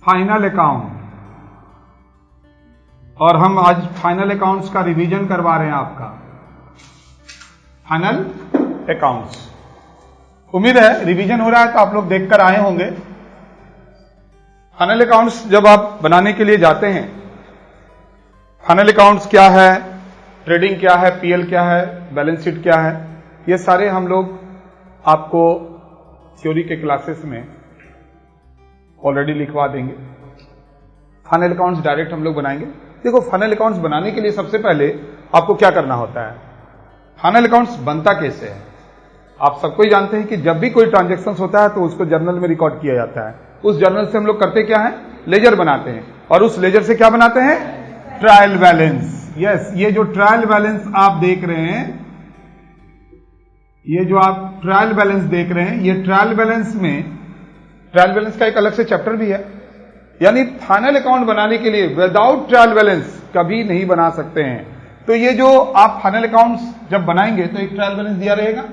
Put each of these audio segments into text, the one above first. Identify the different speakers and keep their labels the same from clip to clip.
Speaker 1: Final account, और हम आज फाइनल अकाउंट्स का रिवीजन करवा रहे हैं आपका। फाइनल अकाउंट्स, उम्मीद है रिवीजन हो रहा है तो आप लोग देखकर आए होंगे। फाइनल अकाउंट्स जब आप बनाने के लिए जाते हैं, फाइनल अकाउंट्स क्या है, ट्रेडिंग क्या है, पीएल क्या है, बैलेंस शीट क्या है, ये सारे हम लोग आपको थ्योरी के क्लासेस में ऑलरेडी लिखवा देंगे। फाइनल अकाउंट्स डायरेक्ट हम लोग बनाएंगे। देखो, फाइनल अकाउंट्स बनाने के लिए सबसे पहले आपको क्या करना होता है, फाइनल अकाउंट्स बनता कैसे है। आप सबको ही जानते हैं कि जब भी कोई ट्रांजैक्शंस होता है तो उसको जर्नल में रिकॉर्ड किया जाता है। उस जर्नल से हम लोग करते क्या है, लेजर बनाते हैं, और उस लेजर से क्या बनाते हैं, ट्रायल बैलेंस। यस, ये जो ट्रायल बैलेंस आप देख रहे हैं, ये जो आप ट्रायल बैलेंस देख रहे हैं, ये ट्रायल बैलेंस में, ट्रायल बैलेंस का एक अलग से चैप्टर भी है। यानी फाइनल अकाउंट बनाने के लिए विदाउट ट्रायल बैलेंस कभी नहीं बना सकते हैं। तो ये जो आप फाइनल अकाउंट्स जब बनाएंगे तो एक ट्रायल बैलेंस दिया रहेगा।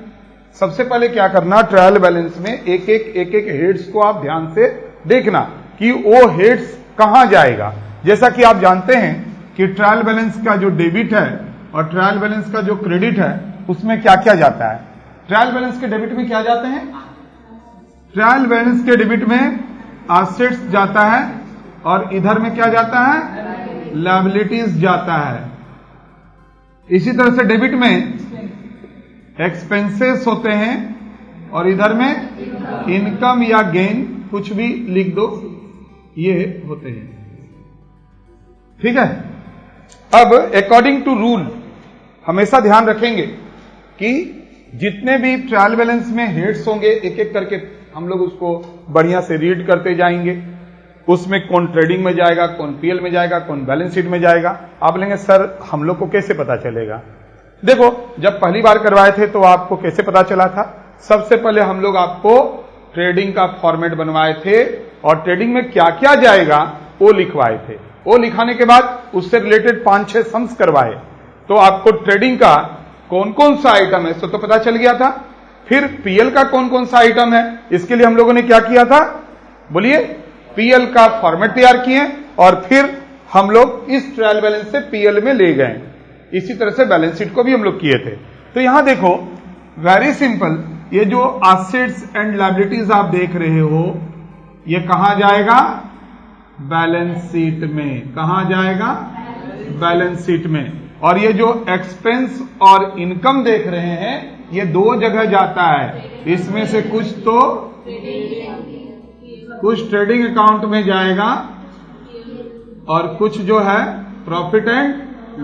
Speaker 1: सबसे पहले क्या करना, ट्रायल बैलेंस में एक एक हेड्स को आप ध्यान से देखना कि वो हेड्स कहां जाएगा। जैसा कि आप जानते हैं कि ट्रायल बैलेंस का जो डेबिट है और ट्रायल बैलेंस का जो क्रेडिट है, उसमें क्या क्या जाता है। ट्रायल बैलेंस के डेबिट में क्या जाते हैं, ट्रायल बैलेंस के डेबिट में एसेट्स जाता है, और इधर में क्या जाता है, लायबिलिटीज जाता है। इसी तरह से डेबिट में एक्सपेंसेस होते हैं, और इधर में इनकम या गेन, कुछ भी लिख दो, ये होते हैं। ठीक है। अब अकॉर्डिंग टू रूल हमेशा ध्यान रखेंगे कि जितने भी ट्रायल बैलेंस में हेड्स होंगे, एक एक करके हम लोग उसको बढ़िया से रीड करते जाएंगे। उसमें कौन ट्रेडिंग में जाएगा, कौन पीएल में जाएगा, कौन बैलेंस शीट में जाएगा। आप लेंगे सर हम लोग को कैसे पता चलेगा। देखो, जब पहली बार करवाए थे तो आपको कैसे पता चला था। सबसे पहले हम लोग आपको ट्रेडिंग का फॉर्मेट बनवाए थे, और ट्रेडिंग में क्या क्या जाएगा वो लिखवाए थे। वो लिखाने के बाद उससे रिलेटेड 5-6 सम्स करवाए, तो आपको ट्रेडिंग का कौन कौन सा आइटम है सो तो पता चल गया था। फिर पीएल का कौन कौन सा आइटम है, इसके लिए हम लोगों ने क्या किया था, बोलिए, पीएल का फॉर्मेट तैयार किए, और फिर हम लोग इस ट्रायल बैलेंस से पीएल में ले गए। इसी तरह से बैलेंस शीट को भी हम लोग किए थे। तो यहां देखो, वेरी सिंपल, ये जो एसेट्स एंड लायबिलिटीज आप देख रहे हो, ये कहां जाएगा, बैलेंस शीट में। कहां जाएगा, बैलेंस शीट में। और ये जो एक्सपेंस और इनकम देख रहे हैं, ये 2 जगह जाता है। इसमें से कुछ ट्रेडिंग अकाउंट में जाएगा, और कुछ जो है प्रॉफिट एंड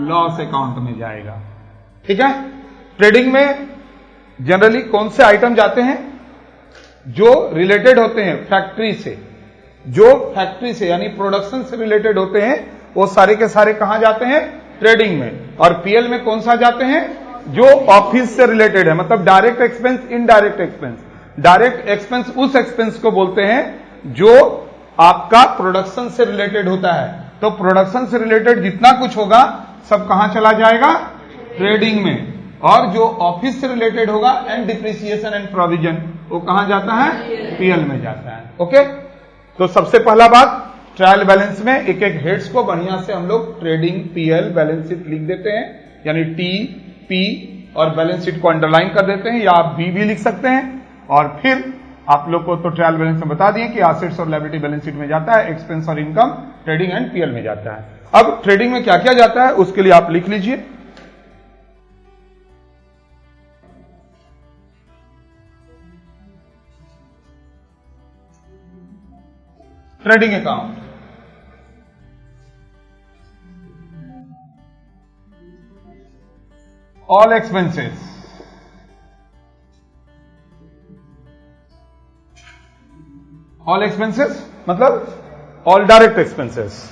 Speaker 1: लॉस अकाउंट में जाएगा। ठीक है। ट्रेडिंग में जनरली कौन से आइटम जाते हैं, जो रिलेटेड होते हैं फैक्ट्री से, जो फैक्ट्री से यानी प्रोडक्शन से रिलेटेड होते हैं, वो सारे के सारे कहां जाते हैं, ट्रेडिंग में। और पीएल में कौन सा जाते हैं, जो ऑफिस से रिलेटेड है, मतलब direct expense, indirect expense. Direct expense उस एक्सपेंस को बोलते हैं जो आपका प्रोडक्शन से रिलेटेड होता है। तो प्रोडक्शन से रिलेटेड जितना कुछ होगा सब कहां चला जाएगा, ट्रेडिंग में। और जो ऑफिस से रिलेटेड होगा एंड डिप्रिसिएशन एंड प्रोविजन, वो कहां जाता है, पीएल में जाता है। ओके। तो सबसे पहला बात, ट्रायल बैलेंस में एक एक हेड्स को बढ़िया से हम लोग ट्रेडिंग, पीएल, बैलेंस शीट लिख देते हैं, यानी टी, पी और बैलेंस शीट को अंडरलाइन कर देते हैं, या आप बी भी लिख सकते हैं। और फिर आप लोग को तो ट्रायल बैलेंस में बता दिए कि एसेट्स और लायबिलिटी बैलेंस शीट में जाता है, एक्सपेंस और इनकम ट्रेडिंग एंड पीएल में जाता है। अब ट्रेडिंग में क्या क्या जाता है उसके लिए आप लिख लीजिए। Trading account, all expenses, all expenses मतलब all direct expenses,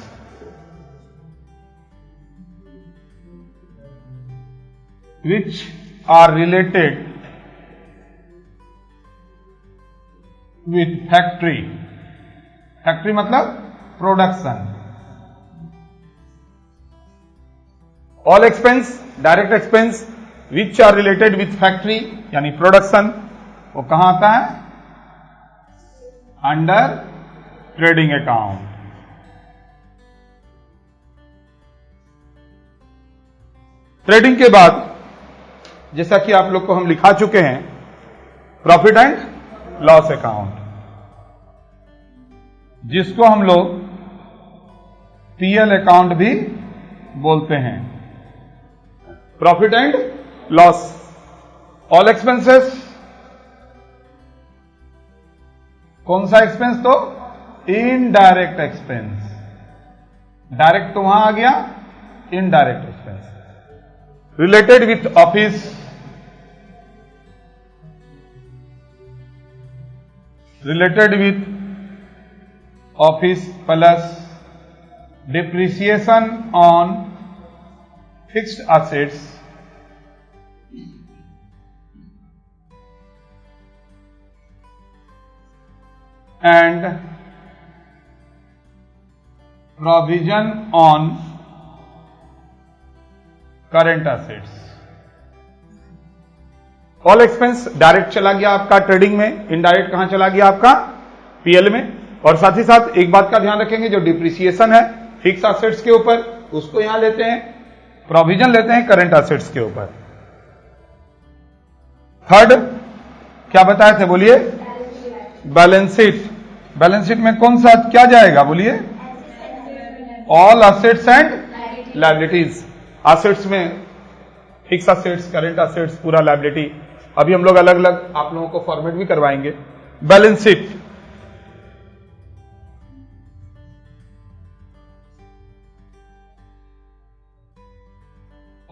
Speaker 1: which are related with factory, factory मतलब production. All expense, direct expense which are related with factory यानी प्रोडक्शन, वो कहां आता है, अंडर ट्रेडिंग अकाउंट। ट्रेडिंग के बाद जैसा कि आप लोग को हम लिखा चुके हैं प्रॉफिट एंड लॉस अकाउंट, जिसको हम लोग पीएल अकाउंट भी बोलते हैं। Profit and loss, all expenses, कौन सा एक्सपेंस? तो इनडायरेक्ट एक्सपेंस। डायरेक्ट तो वहां आ गया, indirect expense related with office, plus depreciation on fixed assets and provision on current assets। All expense direct चला गया आपका ट्रेडिंग में, इनडायरेक्ट कहां चला गया आपका? पीएल में। और साथ ही साथ एक बात का ध्यान रखेंगे, जो डिप्रिसिएशन है फिक्स एसेट्स के ऊपर, उसको यहां लेते हैं, प्रोविजन लेते हैं करंट एसेट्स के ऊपर। थर्ड क्या बताए थे? बोलिए, बैलेंस शीट। बैलेंस शीट में कौन सा क्या जाएगा? बोलिए, all assets and liabilities. Assets में फिक्स एसेट्स, करंट एसेट्स, पूरा लायबिलिटी। अभी हम लोग अलग अलग आप लोगों को फॉर्मेट भी करवाएंगे। Balance sheet,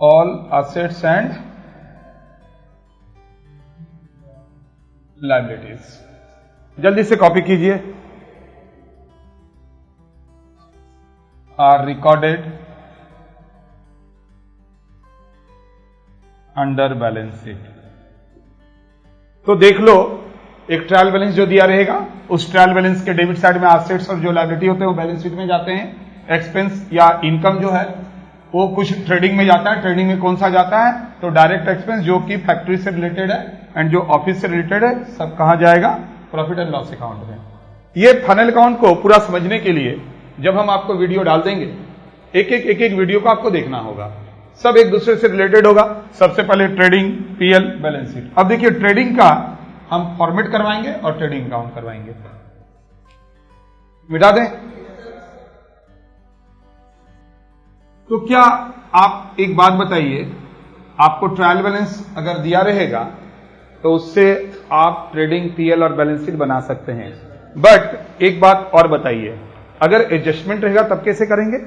Speaker 1: all assets and liabilities. जल्दी से कॉपी कीजिए। Are recorded under balance sheet. तो देख लो, एक ट्रायल बैलेंस जो दिया रहेगा, उस ट्रायल बैलेंस के डेबिट साइड में एसेट्स और जो लायबिलिटी होते हैं वो बैलेंस शीट में जाते हैं। एक्सपेंस या इनकम जो है वो कुछ ट्रेडिंग में जाता है। ट्रेडिंग में कौन सा जाता है? तो डायरेक्ट एक्सपेंस जो कि फैक्ट्री से रिलेटेड है एंड जो ऑफिस से रिलेटेड है, सब कहां जाएगा? प्रॉफिट एंड लॉस अकाउंट में। ये फाइनल अकाउंट को पूरा समझने के लिए जब हम आपको वीडियो डाल देंगे, एक एक वीडियो को आपको देखना होगा, सब एक दूसरे से रिलेटेड होगा। सबसे पहले ट्रेडिंग, पीएल, बैलेंस शीट। अब देखिए, ट्रेडिंग का हम फॉर्मेट करवाएंगे और ट्रेडिंग अकाउंट करवाएंगे। मिटा दें? तो क्या आप एक बात बताइए, आपको ट्रायल बैलेंस अगर दिया रहेगा तो उससे आप ट्रेडिंग, पीएल और बैलेंस शीट बना सकते हैं। बट एक बात और बताइए, अगर एडजस्टमेंट रहेगा तब कैसे करेंगे?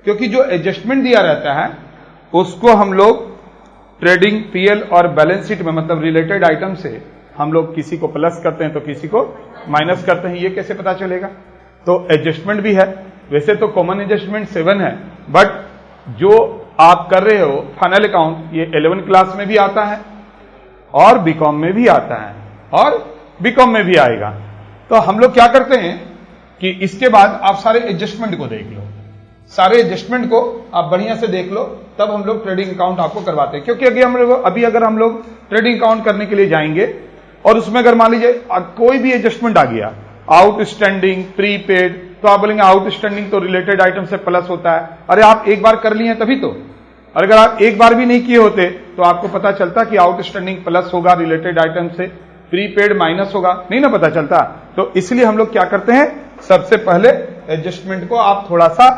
Speaker 1: क्योंकि जो एडजस्टमेंट दिया रहता है उसको हम लोग ट्रेडिंग, पीएल और बैलेंस शीट में, मतलब रिलेटेड आइटम से हम लोग किसी को प्लस करते हैं तो किसी को माइनस करते हैं। ये कैसे पता चलेगा? तो एडजस्टमेंट भी है। वैसे तो कॉमन एडजस्टमेंट 7 है, बट जो आप कर रहे हो फाइनल अकाउंट, ये 11 क्लास में भी आता है और बीकॉम में भी आता है और बीकॉम में भी आएगा। तो हम लोग क्या करते हैं कि इसके बाद आप सारे एडजस्टमेंट को देख लो, सारे एडजस्टमेंट को आप बढ़िया से देख लो, तब हम लोग ट्रेडिंग अकाउंट आपको करवाते हैं। क्योंकि अगर हम लोग ट्रेडिंग अकाउंट करने के लिए जाएंगे और उसमें अगर मान लीजिए कोई भी एडजस्टमेंट आ गया, आउटस्टैंडिंग, प्रीपेड, तो आप बोलेंगे आउटस्टैंडिंग तो रिलेटेड आइटम से प्लस होता है। अरे आप एक बार कर लिए तभी तो, और अगर आप एक बार भी नहीं किए होते तो आपको पता चलता कि आउटस्टैंडिंग प्लस होगा रिलेटेड आइटम से, प्रीपेड माइनस होगा, नहीं ना पता चलता। तो इसलिए हम लोग क्या करते हैं, सबसे पहले एडजस्टमेंट को आप थोड़ा सा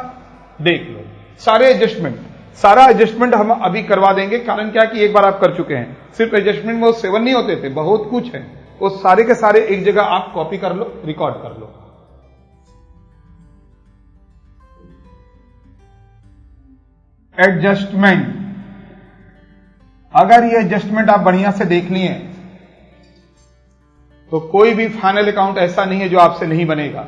Speaker 1: देख लो, सारा एडजस्टमेंट हम अभी करवा देंगे। कारण क्या कि एक बार आप कर चुके हैं। सिर्फ एडजस्टमेंट में वो 7 नहीं होते थे, बहुत कुछ है, वो सारे के सारे एक जगह आप कॉपी कर लो, रिकॉर्ड कर लो। एडजस्टमेंट, अगर ये एडजस्टमेंट आप बढ़िया से देख लिए तो कोई भी फाइनल अकाउंट ऐसा नहीं है जो आपसे नहीं बनेगा,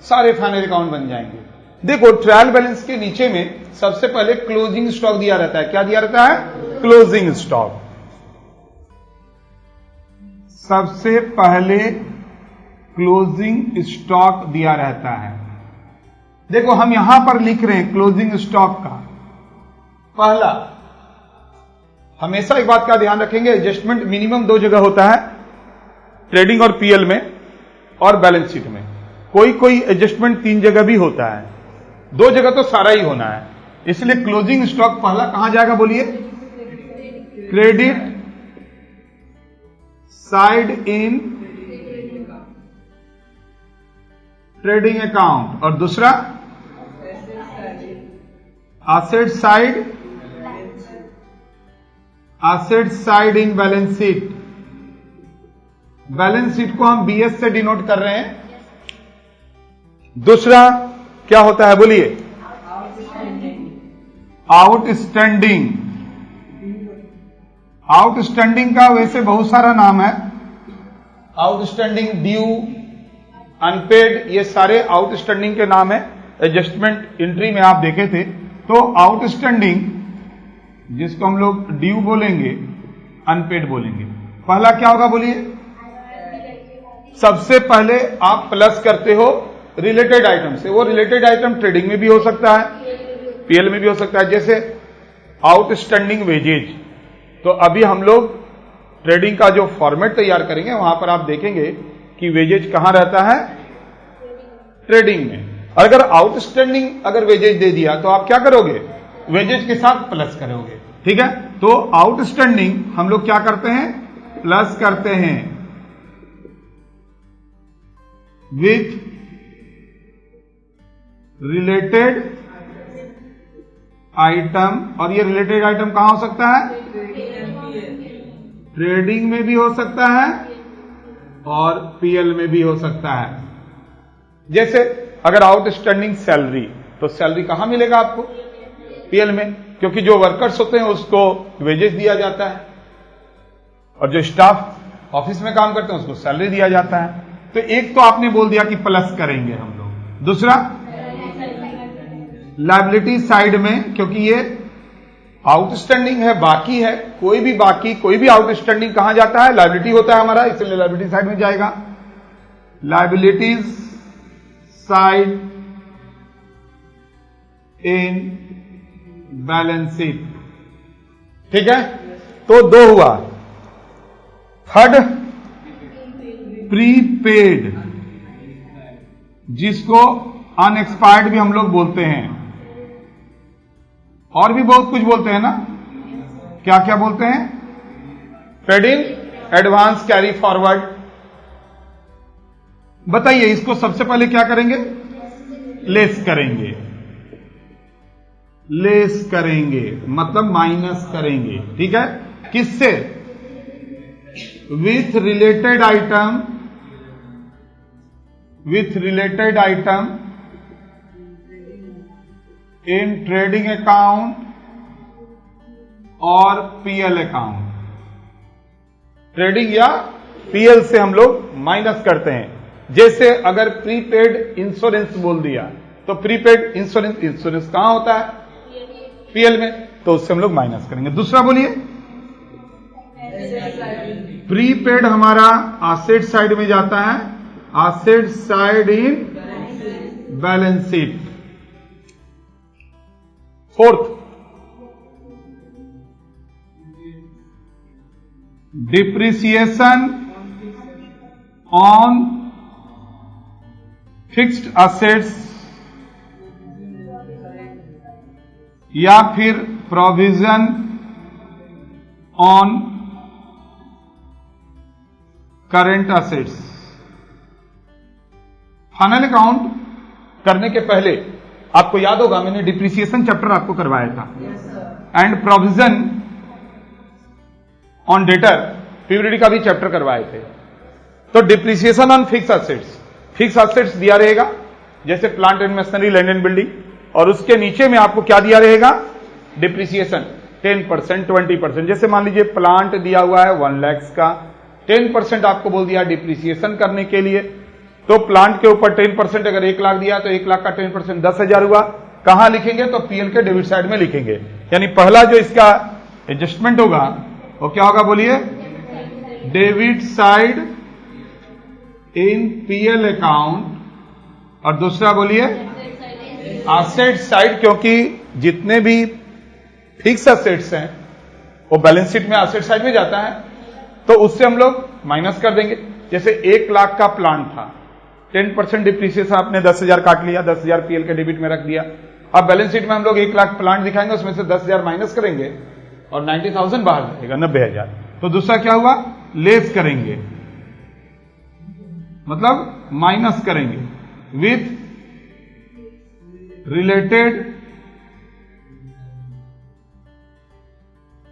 Speaker 1: सारे फाइनल अकाउंट बन जाएंगे। देखो, ट्रायल बैलेंस के नीचे में सबसे पहले क्लोजिंग स्टॉक दिया रहता है। क्या दिया रहता है? Closing stock. सबसे पहले क्लोजिंग स्टॉक दिया रहता है। देखो, हम यहां पर लिख रहे हैं क्लोजिंग स्टॉक का पहला। हमेशा एक बात का ध्यान रखेंगे, एडजस्टमेंट मिनिमम 2 जगह होता है, ट्रेडिंग और पीएल में और बैलेंस शीट में। कोई एडजस्टमेंट 3 जगह भी होता है, 2 जगह तो सारा ही होना है। इसलिए क्लोजिंग स्टॉक पहला कहां जाएगा? बोलिए, credit side in trading account, और दूसरा asset side in balance sheet. Balance sheet को हम बीएस से डिनोट कर रहे हैं। दूसरा क्या होता है बोलिए? आउटस्टैंडिंग। आउटस्टैंडिंग का वैसे बहुत सारा नाम है। आउटस्टैंडिंग, ड्यू, अनपेड, ये सारे आउटस्टैंडिंग के नाम है। एडजस्टमेंट एंट्री में आप देखे थे। तो आउटस्टैंडिंग, जिसको हम लोग ड्यू बोलेंगे, अनपेड बोलेंगे। पहला क्या होगा बोलिए? सबसे पहले आप प्लस करते हो रिलेटेड आइटम से। वो रिलेटेड आइटम ट्रेडिंग में भी हो सकता है, पीएल में भी हो सकता है। जैसे आउटस्टैंडिंग वेजेज, तो अभी हम लोग ट्रेडिंग का जो फॉर्मेट तैयार करेंगे वहां पर आप देखेंगे कि वेजेज कहां रहता है? ट्रेडिंग में। अगर आउटस्टैंडिंग अगर वेजेज दे दिया तो आप क्या करोगे? वेजेज के साथ प्लस करोगे। ठीक है, तो आउटस्टैंडिंग हम लोग क्या करते हैं? प्लस करते हैं विथ रिलेटेड आइटम। और ये रिलेटेड आइटम कहां हो सकता है? ट्रेडिंग में भी हो सकता है और पीएल में भी हो सकता है। जैसे अगर आउटस्टैंडिंग सैलरी, तो सैलरी कहां मिलेगा आपको? पीएल में, क्योंकि जो वर्कर्स होते हैं उसको वेजेस दिया जाता है और जो स्टाफ ऑफिस में काम करते हैं उसको सैलरी दिया जाता है। तो एक तो आपने बोल दिया कि प्लस करेंगे हम लोग। दूसरा लायबिलिटी साइड में, क्योंकि ये आउटस्टैंडिंग है, बाकी है, कोई भी आउटस्टैंडिंग कहां जाता है? लायबिलिटी होता है हमारा, इसलिए लायबिलिटी साइड में जाएगा। Liabilities side in balance sheet. ठीक है, तो दो हुआ। थर्ड प्रीपेड, जिसको अनएक्सपायर्ड भी हम लोग बोलते हैं, और भी बहुत कुछ बोलते हैं ना। क्या क्या बोलते हैं? Trading advance carry forward. बताइए, इसको सबसे पहले क्या करेंगे? लेस करेंगे। लेस करेंगे मतलब माइनस करेंगे। ठीक है, किससे? With related item, with related item in trading account और पीएल अकाउंट। ट्रेडिंग या पीएल से हम लोग माइनस करते हैं। जैसे अगर प्रीपेड इंश्योरेंस बोल दिया, तो प्रीपेड इंश्योरेंस कहां होता है? पीएल में, तो उससे हम लोग माइनस करेंगे। दूसरा बोलिए। प्रीपेड हमारा एसेट साइड में जाता है, asset side in balance sheet. Fourth, depreciation on fixed assets या फिर provision on current assets. Final account करने के पहले आपको याद होगा मैंने डिप्रिसिएशन चैप्टर आपको करवाया था and provision on debtor period का भी चैप्टर करवाए थे। तो डिप्रिसिएशन ऑन फिक्स असेट्स दिया रहेगा, जैसे plant and machinery, land and building, और उसके नीचे में आपको क्या दिया रहेगा? डिप्रिसिएशन 10%, 20%। जैसे मान लीजिए प्लांट दिया हुआ है 1 लाख का, 10% आपको बोल दिया डिप्रिसिएशन करने के लिए। तो प्लांट के ऊपर 10% अगर 1 लाख दिया तो 1 लाख का 10% 10,000 हुआ। कहां लिखेंगे? तो पीएल के डेबिट साइड में लिखेंगे। यानी पहला जो इसका एडजस्टमेंट होगा वो क्या होगा बोलिए? Debit side in PL account, और दूसरा बोलिए एसेट साइड, क्योंकि जितने भी फिक्स असेट्स हैं वो बैलेंस शीट में एसेट साइड में जाता है, तो उससे हम लोग माइनस कर देंगे। जैसे 1 लाख का प्लांट था, 10% डिप्रिसिएशन आपने 10,000 काट लिया, 10,000 पीएल के डेबिट में रख दिया। अब बैलेंस शीट में हम लोग 1 लाख प्लांट दिखाएंगे, उसमें से 10,000 माइनस करेंगे और 90,000 बाहर रहेगा 90,000। तो दूसरा क्या हुआ, लेस करेंगे मतलब माइनस करेंगे with related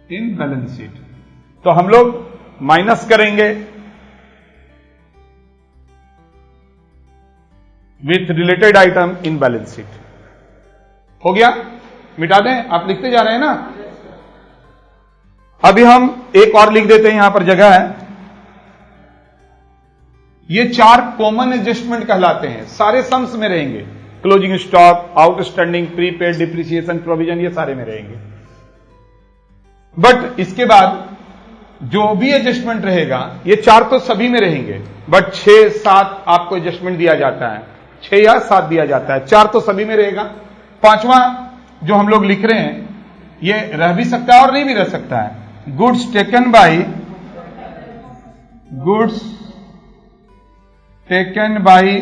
Speaker 1: in balance sheet. तो हम लोग माइनस करेंगे with related item in balance sheet. हो गया, मिटा दें, आप लिखते जा रहे हैं ना। अभी हम एक और लिख देते हैं, यहां पर जगह है। ये 4 कॉमन एडजस्टमेंट कहलाते हैं, सारे सम्स में रहेंगे। Closing stock, outstanding, prepaid, depreciation, provision, ये सारे में रहेंगे। बट इसके बाद जो भी एडजस्टमेंट रहेगा, ये 4 तो सभी में रहेंगे, बट 6, 7 आपको एडजस्टमेंट दिया जाता है, 6 या 7 दिया जाता है, 4 तो सभी में रहेगा। 5वां जो हम लोग लिख रहे हैं, ये रह भी सकता है और नहीं भी रह सकता है। Goods taken by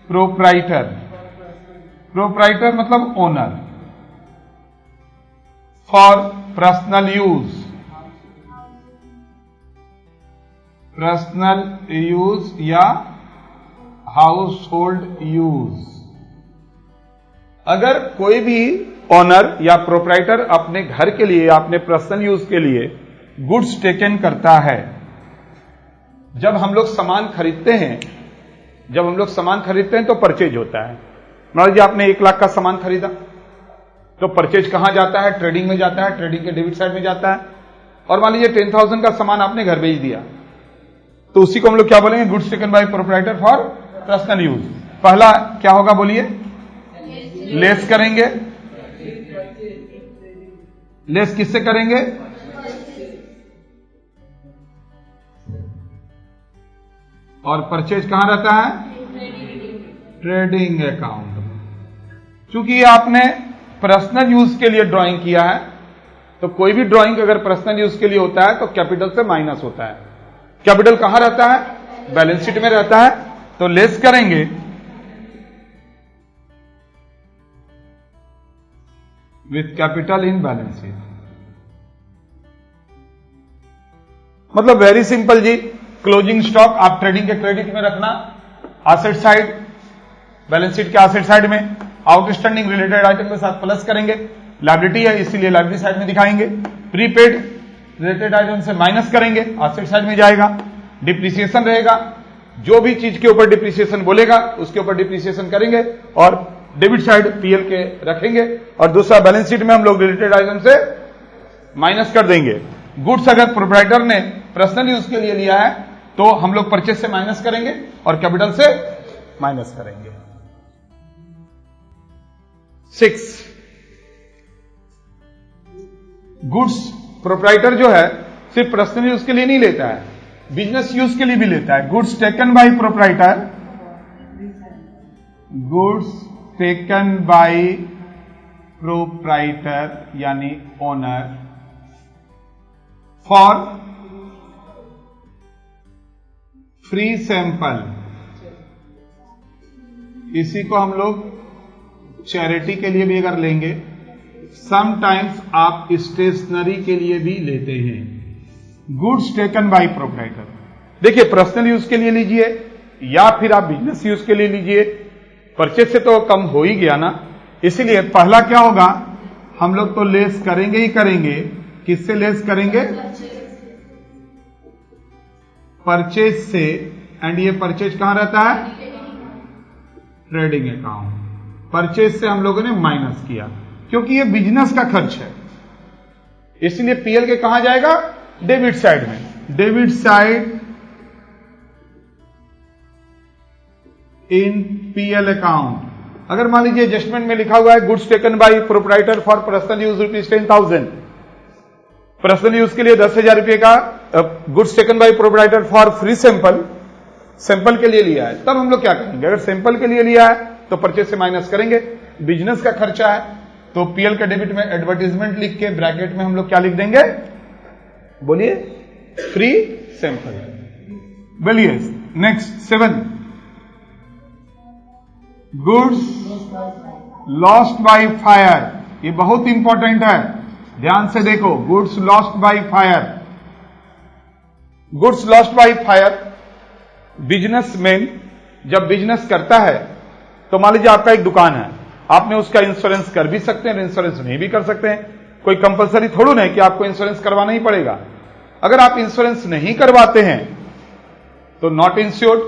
Speaker 1: proprietor, proprietor मतलब ओनर, फॉर पर्सनल यूज या हाउस होल्ड यूज। अगर कोई भी ओनर या प्रोप्राइटर अपने घर के लिए या अपने पर्सनल यूज के लिए गुड्स टेकन करता है, जब हम लोग सामान खरीदते हैं, तो परचेज होता है। मान लीजिए आपने 1 लाख का सामान खरीदा, तो परचेज कहां जाता है, ट्रेडिंग में जाता है, ट्रेडिंग के डेबिट साइड में जाता है। और मान लीजिए 10,000 का सामान आपने घर भेज दिया, तो उसी को हम लोग क्या बोलेंगे, goods taken by proprietor for personal use. पहला क्या होगा बोलिए, लेस करेंगे। लेस किससे करेंगे, और परचेज कहां रहता है, ट्रेडिंग अकाउंट में। चूंकि आपने पर्सनल यूज के लिए ड्राइंग किया है, तो कोई भी ड्राइंग अगर पर्सनल यूज के लिए होता है तो कैपिटल से माइनस होता है। कैपिटल कहां रहता है, बैलेंस शीट में रहता है, तो लेस करेंगे with capital in balance sheet. मतलब वेरी सिंपल जी, क्लोजिंग स्टॉक आप ट्रेडिंग के क्रेडिट में रखना, एसेट साइड, बैलेंस शीट के एसेट साइड में, आउटस्टैंडिंग रिलेटेड आइटम के साथ प्लस करेंगे, लायबिलिटी है इसीलिए लायबिलिटी साइड में दिखाएंगे, प्रीपेड रिलेटेड आइटम से माइनस करेंगे, एसेट साइड में जाएगा, डिप्रिसिएशन रहेगा, जो भी चीज के ऊपर डिप्रिसिएशन बोलेगा उसके ऊपर डिप्रिसिएशन करेंगे, और डेबिट साइड पीएल के रखेंगे, और दूसरा बैलेंस शीट में हम लोग रिलेटेड आइटम से माइनस कर देंगे। गुड्स अगर प्रोप्राइटर ने पर्सनल यूज के लिए लिया है तो हम लोग परचेज से माइनस करेंगे और कैपिटल से माइनस करेंगे। 6, गुड्स प्रोप्राइटर जो है सिर्फ पर्सनल यूज के लिए नहीं लेता है, बिजनेस यूज के लिए भी लेता है। Goods taken by proprietor, goods taken by proprietor यानी ओनर फॉर फ्री सैंपल, इसी को हम लोग चैरिटी के लिए भी अगर लेंगे, समटाइम्स आप स्टेशनरी के लिए भी लेते हैं। गुड्स टेकन बाय प्रोप्राइटर, देखिए पर्सनल यूज के लिए लीजिए या फिर आप बिजनेस यूज के लिए लीजिए, परचेज से तो कम हो ही गया ना, इसीलिए पहला क्या होगा, हम लोग तो लेस करेंगे ही करेंगे। किससे लेस करेंगे, परचेज से, एंड ये परचेज कहां रहता है, ट्रेडिंग अकाउंट। परचेज से हम लोगों ने माइनस किया क्योंकि ये बिजनेस का खर्च है, इसलिए पीएल के कहां जाएगा, डेबिट साइड में। Debit side in PL account. अगर मान लीजिए एडजस्टमेंट में लिखा हुआ है goods taken by proprietor for personal use ₹10,000, personal use के लिए 10,000 रुपए का goods taken by proprietor for free sample, sample के लिए लिया है, तब हम लोग क्या करेंगे, अगर सैंपल के लिए लिया है तो परचेज से माइनस करेंगे। बिजनेस का खर्चा है तो पीएल के डेबिट में एडवर्टीजमेंट लिख के ब्रैकेट में हम लोग क्या लिख देंगे, बोलिए, फ्री सैंपल। बोलिए next 7, goods lost by fire, ये बहुत इंपॉर्टेंट है। ध्यान से देखो, goods lost by fire. Goods lost by fire, businessman जब बिजनेस करता है तो मान लीजिए आपका एक दुकान है, आपने उसका इंश्योरेंस कर भी सकते हैं, इंश्योरेंस नहीं भी कर सकते हैं। कोई कंपलसरी थोड़ा ना है कि आपको इंश्योरेंस करवाना ही पड़ेगा। अगर आप इंश्योरेंस नहीं करवाते हैं तो नॉट इंश्योर्ड,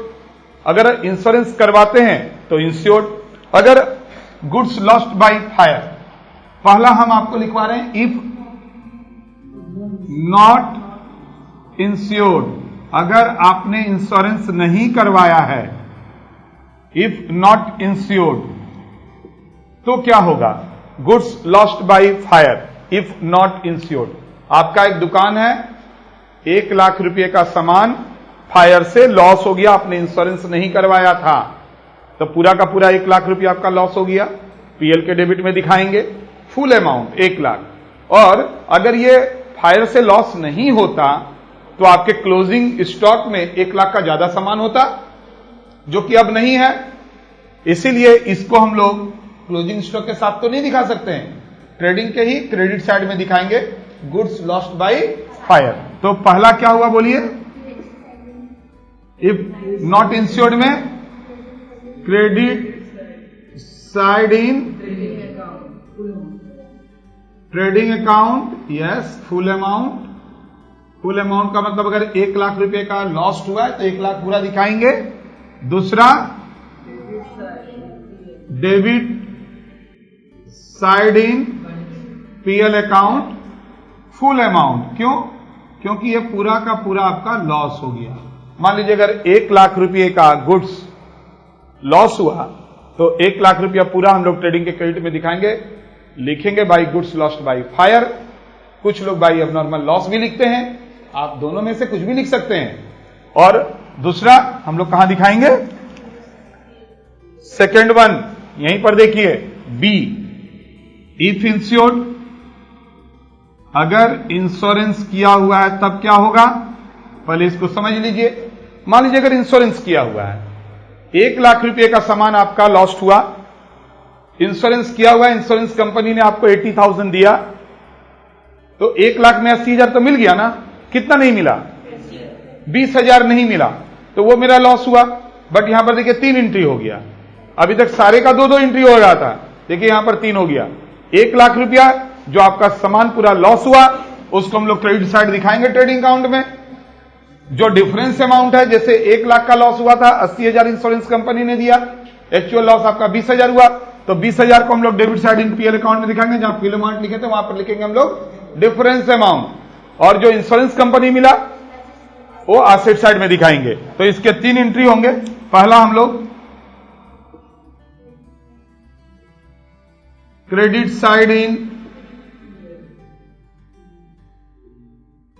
Speaker 1: अगर इंश्योरेंस करवाते हैं तो इंश्योर्ड। अगर गुड्स लॉस्ट बाय फायर, पहला हम आपको लिखवा रहे हैं इफ नॉट इंश्योर्ड, अगर आपने इंश्योरेंस नहीं करवाया है, इफ नॉट इंश्योर्ड, तो क्या होगा? Goods lost by fire if not insured. आपका एक दुकान है, 1 लाख रुपए का सामान फायर से लॉस हो गया, आपने इंश्योरेंस नहीं करवाया था, तो पूरा का पूरा 1 लाख रुपया आपका लॉस हो गया। पीएल के डेबिट में दिखाएंगे फुल अमाउंट 1 लाख। और अगर ये फायर से लॉस नहीं होता तो आपके क्लोजिंग स्टॉक में 1 लाख का ज्यादा सामान होता, जो कि अब नहीं है। इसीलिए इसको हम लोग क्लोजिंग स्टॉक के साथ तो नहीं दिखा सकते हैं, ट्रेडिंग के ही क्रेडिट साइड में दिखाएंगे गुड्स लॉस्ट बाय फायर। तो पहला क्या हुआ बोलिए? इफ नॉट इंश्योर्ड में credit side in trading account, yes, full amount. Full amount का मतलब अगर 1 लाख रुपए का लॉस्ट हुआ है तो 1 लाख पूरा दिखाएंगे। दूसरा debit side in PL account full amount. क्यों? क्योंकि ये पूरा का पूरा आपका लॉस हो गया। मान लीजिए अगर 1 लाख रुपए का गुड्स लॉस हुआ तो 1 लाख रुपया पूरा हम लोग ट्रेडिंग के क्रेडिट में दिखाएंगे, लिखेंगे by goods lost by fire. कुछ लोग बाई एबनॉर्मल लॉस भी लिखते हैं, आप दोनों में से कुछ भी लिख सकते हैं। और दूसरा हम लोग कहां दिखाएंगे? सेकेंड वन यहीं पर देखिए, बी इफ इंश्योर्ड, अगर इंश्योरेंस किया हुआ है तब क्या होगा? पहले इसको समझ लीजिए। मान लीजिए अगर इंश्योरेंस किया हुआ है, 1 लाख रुपए का सामान आपका लॉस्ट हुआ, इंश्योरेंस किया हुआ है, इंश्योरेंस कंपनी ने आपको 80,000 दिया, तो 1 लाख में 80,000 तो मिल गया ना? कितना नहीं मिला? 20,000 नहीं मिला, तो वो मेरा लॉस हुआ। बट यहां पर देखिए 3 एंट्री हो गया। अभी तक सारे का 2-2 एंट्री हो रहा था, देखिए यहां पर 3 हो गया। 1 लाख रुपया जो आपका सामान पूरा लॉस हुआ, उसको हम लोग क्रेडिट साइड दिखाएंगे ट्रेडिंग अकाउंट में। जो डिफरेंस अमाउंट है, जैसे 1 लाख का लॉस हुआ था, 80,000 इंश्योरेंस कंपनी ने दिया, एक्चुअल लॉस आपका 20,000 हुआ, तो 20,000 को हम लोग debit side in PL account में दिखाएंगे। जहां पीएल अमाउंट लिखे थे वहां पर लिखेंगे हम लोग डिफरेंस अमाउंट, और जो इंश्योरेंस कंपनी मिला वो एसेट साइड में दिखाएंगे। तो इसके 3 एंट्री होंगे। पहला हम लोग credit side in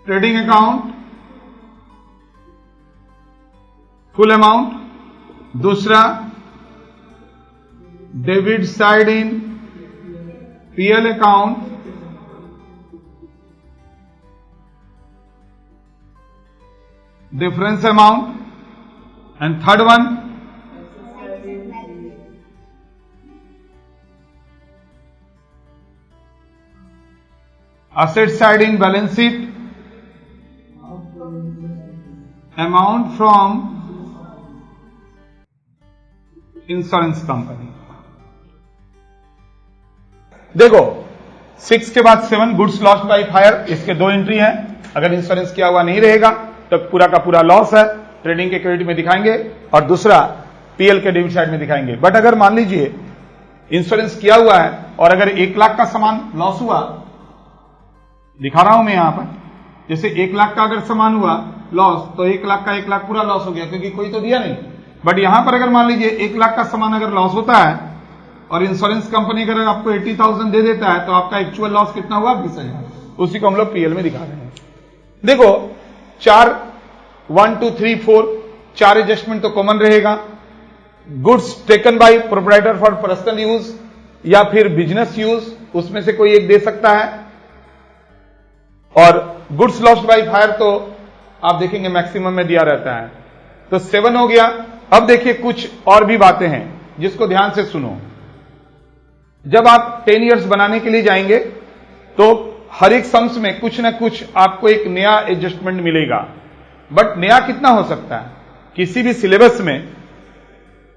Speaker 1: trading account full amount, दूसरा debit side in PL account difference amount, and third one asset side in balance sheet amount from insurance company. देखो 6 के बाद 7 गुड्स लॉस्ट बाय फायर, इसके 2 entry हैं। अगर insurance किया हुआ नहीं रहेगा तो पूरा का पूरा लॉस है, ट्रेडिंग के क्रेडिट में दिखाएंगे, और दूसरा पीएल के डेबिट साइड में दिखाएंगे। बट अगर मान लीजिए इंश्योरेंस किया हुआ है और अगर 1 लाख का सामान लॉस हुआ, दिखा रहा हूं मैं यहां पर, जैसे 1 लाख का अगर सामान हुआ लॉस, तो 1 लाख का 1 लाख पूरा लॉस हो गया, क्योंकि कोई तो दिया नहीं। बट यहां पर अगर मान लीजिए 1 लाख का सामान अगर लॉस होता है और इंश्योरेंस कंपनी अगर आपको 80,000 दे देता है, तो आपका एक्चुअल लॉस कितना हुआ? 20,000। उसी को हम लोग पीएल में दिखा रहे हैं। देखो 4 1 2 3 4 4 एडजस्टमेंट तो कॉमन रहेगा। Goods taken by proprietor for personal use या फिर बिजनेस यूज, उसमें से कोई एक दे सकता है। और गुड्स लॉस्ट बाय फायर तो आप देखेंगे मैक्सिमम में दिया रहता है। तो 7 हो गया। अब देखिए कुछ और भी बातें हैं जिसको ध्यान से सुनो। जब आप 10 इयर्स बनाने के लिए जाएंगे तो हर एक सम्स में कुछ ना कुछ आपको एक नया एडजस्टमेंट मिलेगा। बट नया कितना हो सकता है? किसी भी सिलेबस में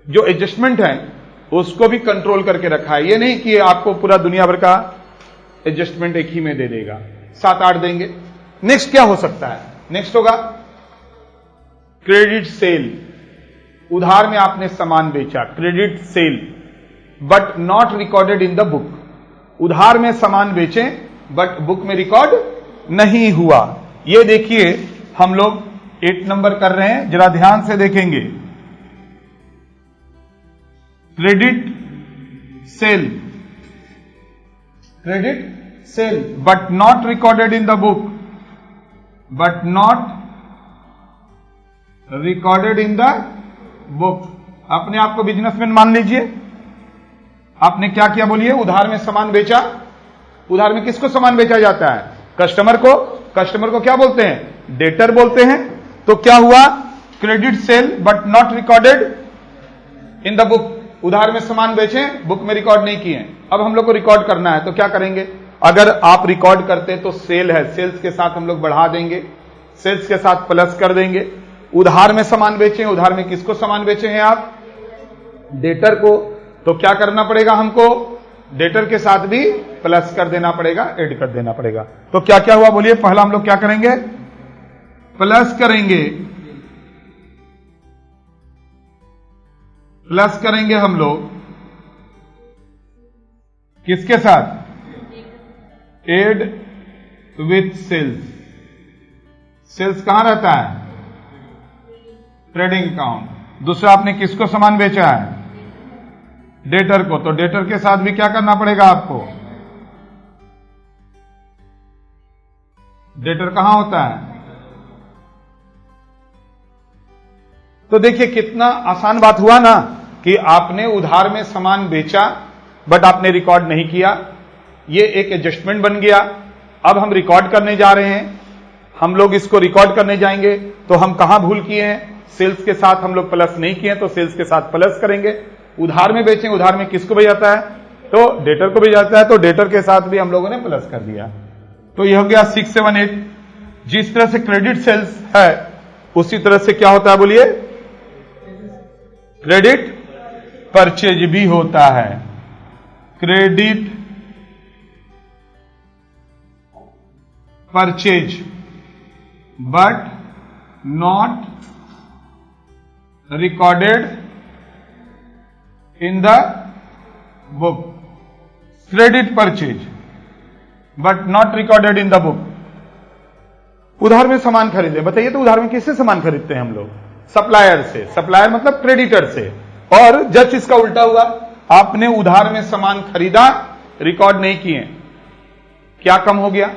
Speaker 1: जो एडजस्टमेंट है उसको भी कंट्रोल करके रखा है। ये नहीं कि आपको पूरा दुनिया भर का एडजस्टमेंट एक ही में दे देगा, 7-8 देंगे। नेक्स्ट क्या हो सकता है? नेक्स्ट होगा क्रेडिट सेल। उधार में आपने सामान बेचा, credit sale, but not recorded in the book. उधार में सामान बेचे बट बुक में रिकॉर्ड नहीं हुआ। ये देखिए हम लोग 8 नंबर कर रहे हैं, जरा ध्यान से देखेंगे। Credit sale, credit sale but not recorded in the book, but not recorded in the book. अपने आप को बिजनेसमैन मान लीजिए। आपने क्या किया बोलिए? उधार में सामान बेचा। उधार में किसको सामान बेचा जाता है? कस्टमर को। कस्टमर को क्या बोलते हैं? डेटर बोलते हैं। तो क्या हुआ? Credit sale but not recorded in the book. उधार में सामान बेचे, बुक में रिकॉर्ड नहीं किए। अब हम लोग को रिकॉर्ड करना है तो क्या करेंगे? अगर आप रिकॉर्ड करते तो सेल है, सेल्स के साथ हम लोग बढ़ा देंगे, सेल्स के साथ प्लस कर देंगे। उधार में सामान बेचे, उधार में किसको सामान बेचे हैं आप? डेटर को। तो क्या करना पड़ेगा हमको? डेटर के साथ भी प्लस कर देना पड़ेगा, ऐड कर देना पड़ेगा। तो क्या क्या हुआ बोलिए? पहला हम लोग क्या करेंगे? प्लस करेंगे, प्लस करेंगे हम लोग किसके साथ? Add with sales. सेल्स कहां रहता है? Trading account. दूसरा आपने किसको सामान बेचा है? डेटर को। तो डेटर के साथ भी क्या करना पड़ेगा आपको? डेटर कहां होता है? तो देखिए कितना आसान बात हुआ ना कि आपने उधार में सामान बेचा बट आपने रिकॉर्ड नहीं किया। ये एक एडजस्टमेंट बन गया। अब हम रिकॉर्ड करने जा रहे हैं। हम लोग इसको रिकॉर्ड करने जाएंगे तो हम कहां भूल किए हैं? सेल्स के साथ हम लोग प्लस नहीं किए, तो सेल्स के साथ प्लस करेंगे। उधार में बेचें, उधार में किसको भेजा जाता है? तो डेटर को भेजा जाता है। तो डेटर के साथ भी हम लोगों ने प्लस कर दिया। तो यह हो गया 6, 7, 8। जिस तरह से क्रेडिट सेल्स है उसी तरह से क्या होता है बोलिए? क्रेडिट परचेज भी होता है। Credit purchase but not recorded in the book. Credit purchase but not recorded in the book. उधार में सामान खरीदे। बताइए तो उधार में किससे सामान खरीदते हैं हम लोग? सप्लायर से। सप्लायर मतलब क्रेडिटर से। और जस्ट इसका उल्टा हुआ, आपने उधार में सामान खरीदा, रिकॉर्ड नहीं किए, क्या कम हो गया?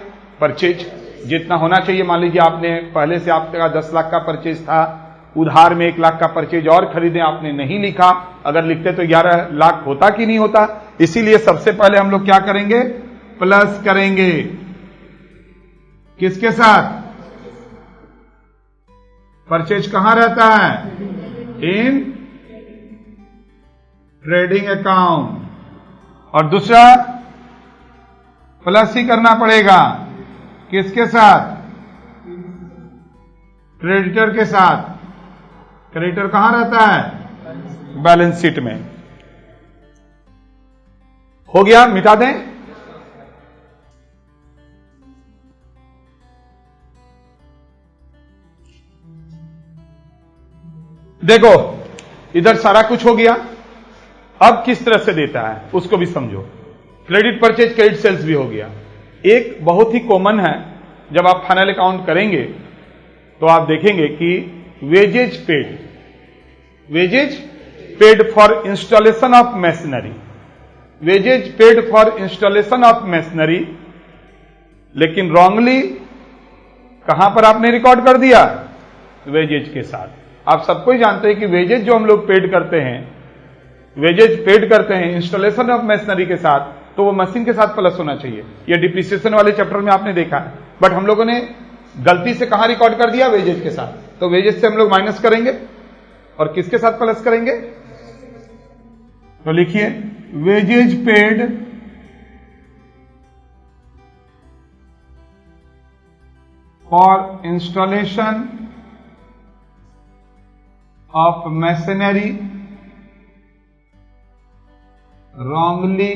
Speaker 1: परचेज जितना होना चाहिए। मान लीजिए आपने पहले से आपका 10 लाख का परचेज था, उधार में 1 लाख का परचेज और खरीदे, आपने नहीं लिखा। अगर लिखते तो 11 लाख होता कि नहीं होता? इसीलिए सबसे पहले हम लोग क्या करेंगे? प्लस करेंगे। किसके साथ? परचेज कहां रहता है? इन ट्रेडिंग अकाउंट। और दूसरा प्लस ही करना पड़ेगा। किसके साथ? क्रेडिटर के साथ। क्रेडिटर कहां रहता है? बैलेंस शीट में। हो गया? मिटा दें। देखो इधर सारा कुछ हो गया। अब किस तरह से देता है उसको भी समझो। क्रेडिट परचेज, क्रेडिट सेल्स भी हो गया। एक बहुत ही कॉमन है, जब आप फाइनल अकाउंट करेंगे तो आप देखेंगे कि wages paid, wages paid for installation of machinery, wages paid for installation of machinery. लेकिन रॉन्गली कहां पर आपने रिकॉर्ड कर दिया? वेजेज के साथ। आप सबको ही जानते हैं कि वेजेज जो हम लोग पेड करते हैं, वेजेज पेड करते हैं इंस्टॉलेशन ऑफ मशीनरी के साथ, तो वो मशीन के साथ प्लस होना चाहिए। ये डिप्रिसिएशन वाले चैप्टर में आपने देखा है। बट हम लोगों ने गलती से कहां रिकॉर्ड कर दिया? वेजेज के साथ। तो वेजेज से हम लोग माइनस करेंगे और किसके साथ प्लस करेंगे? तो लिखिए wages paid for installation of machinery wrongly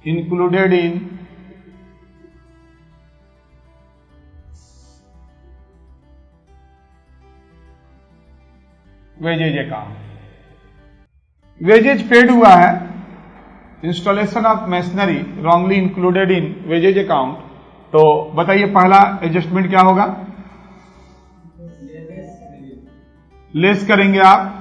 Speaker 1: included in wages account. Wages paid हुआ है, installation of machinery wrongly included in wages account. तो बताइए पहला एडजस्टमेंट क्या होगा? लेस करेंगे आप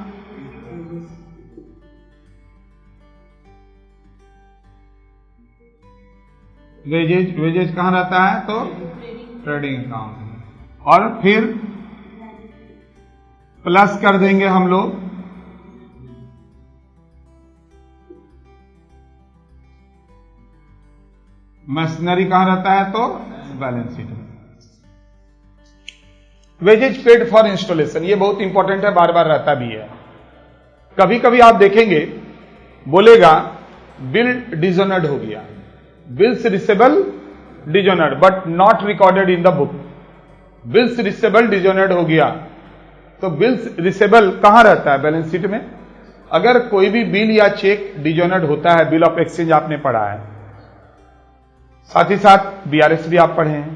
Speaker 1: वेजेज। वेजेज कहां रहता है? तो ट्रेडिंग अकाउंट। और फिर प्लस कर देंगे हम लोग मशीनरी कहां रहता है? तो बैलेंस शीट में। वेजेज पेड फॉर इंस्टॉलेशन, ये बहुत इंपॉर्टेंट है, बार बार रहता भी है। कभी कभी आप देखेंगे बोलेगा बिल डिजोनर्ड हो गया, bills receivable dishonoured but not recorded in the book. Bills receivable dishonoured हो गया, तो बिल्स रिसेबल कहां रहता है? बैलेंस शीट में। अगर कोई भी बिल या चेक डिजोनर्ड होता है, बिल ऑफ एक्सचेंज आपने पढ़ा है, साथ ही साथ बीआरएस भी आप पढ़े हैं।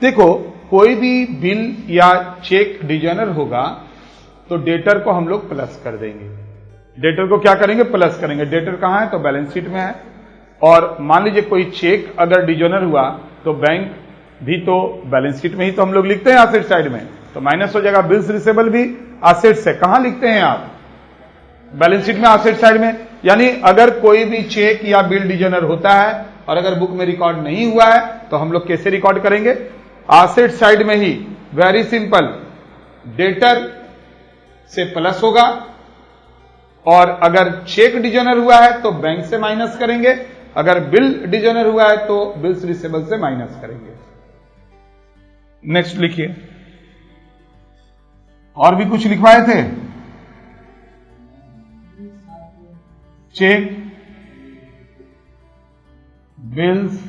Speaker 1: देखो कोई भी बिल या चेक डिजोनर होगा तो डेटर को हम लोग प्लस कर देंगे। डेटर को क्या करेंगे? प्लस करेंगे। डेटर कहां है? तो बैलेंस शीट में है। और मान लीजिए कोई चेक अगर डिजोनर हुआ तो बैंक भी तो बैलेंस शीट में ही तो हम लोग लिखते हैं एसेट साइड में, तो माइनस हो जाएगा। बिल्स रिसेबल भी एसेट्स है, कहां लिखते हैं आप? बैलेंस शीट में, एसेट साइड में। यानी अगर कोई भी चेक या बिल डिजोनर होता है और अगर बुक में रिकॉर्ड नहीं हुआ है तो हम लोग कैसे रिकॉर्ड करेंगे? एसेट साइड में ही। वेरी सिंपल, डेटर से प्लस होगा और अगर चेक डिजोनर हुआ है तो बैंक से माइनस करेंगे, अगर बिल डिजोनर हुआ है तो बिल्स रिसेबल से माइनस करेंगे। नेक्स्ट लिखिए। और भी कुछ लिखवाए थे? चेक, बिल्स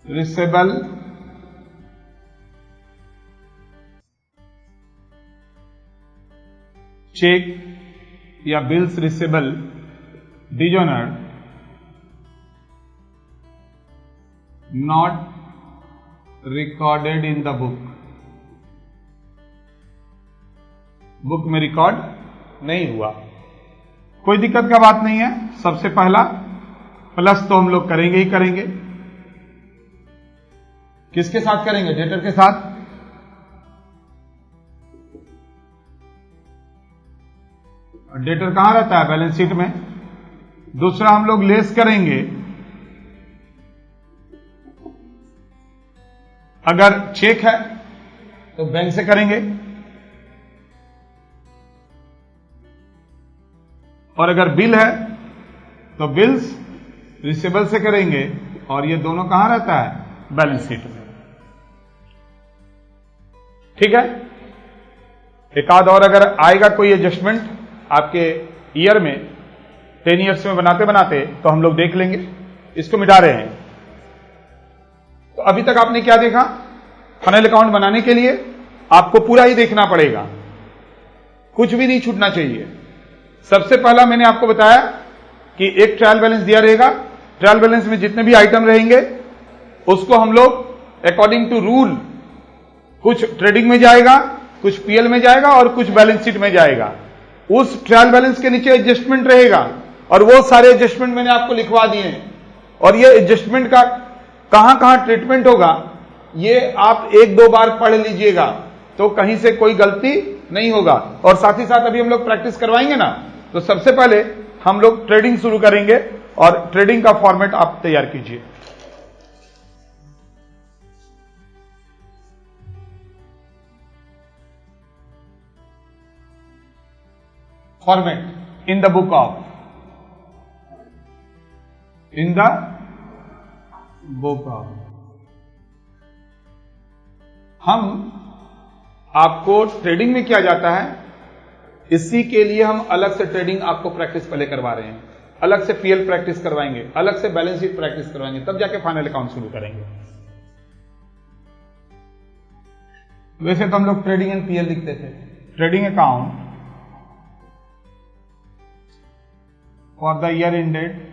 Speaker 1: रिसेबल, चेक या bills receivable dishonoured not recorded in the book. Book में रिकॉर्ड नहीं हुआ, कोई दिक्कत का बात नहीं है। सबसे पहला प्लस तो हम लोग करेंगे ही करेंगे। किसके साथ करेंगे? डेटर के साथ। डेटर कहां रहता है? बैलेंस शीट में। दूसरा हम लोग लेस करेंगे, अगर चेक है तो बैंक से करेंगे और अगर बिल है तो बिल्स रिसेबल से करेंगे। और ये दोनों कहां रहता है? बैलेंस शीट में। ठीक है। एक आध और अगर आएगा कोई एडजस्टमेंट आपके ईयर में, 10 ईयर्स में बनाते बनाते, तो हम लोग देख लेंगे। इसको मिटा रहे हैं। तो अभी तक आपने क्या देखा? फाइनल अकाउंट बनाने के लिए आपको पूरा ही देखना पड़ेगा, कुछ भी नहीं छूटना चाहिए। सबसे पहला मैंने आपको बताया कि एक ट्रायल बैलेंस दिया रहेगा। ट्रायल बैलेंस में जितने भी आइटम रहेंगे उसको हम लोग अकॉर्डिंग टू रूल, कुछ ट्रेडिंग में जाएगा, कुछ पीएल में जाएगा और कुछ बैलेंस शीट में जाएगा। उस ट्रायल बैलेंस के नीचे एडजस्टमेंट रहेगा और वो सारे एडजस्टमेंट मैंने आपको लिखवा दिए हैं। और ये एडजस्टमेंट का कहां कहां ट्रीटमेंट होगा ये आप 1-2 बार पढ़ लीजिएगा, तो कहीं से कोई गलती नहीं होगा। और साथ ही साथ अभी हम लोग प्रैक्टिस करवाएंगे ना, तो सबसे पहले हम लोग ट्रेडिंग शुरू करेंगे और ट्रेडिंग का फॉर्मेट आप तैयार कीजिए। Format in the book of, in the book of. हम आपको ट्रेडिंग में किया जाता है, इसी के लिए हम अलग से ट्रेडिंग आपको प्रैक्टिस पहले करवा रहे हैं। अलग से पीएल प्रैक्टिस करवाएंगे, अलग से बैलेंस शीट प्रैक्टिस करवाएंगे, तब जाके फाइनल अकाउंट शुरू करेंगे। वैसे तो हम लोग ट्रेडिंग एंड पीएल लिखते थे। Trading account for the year ended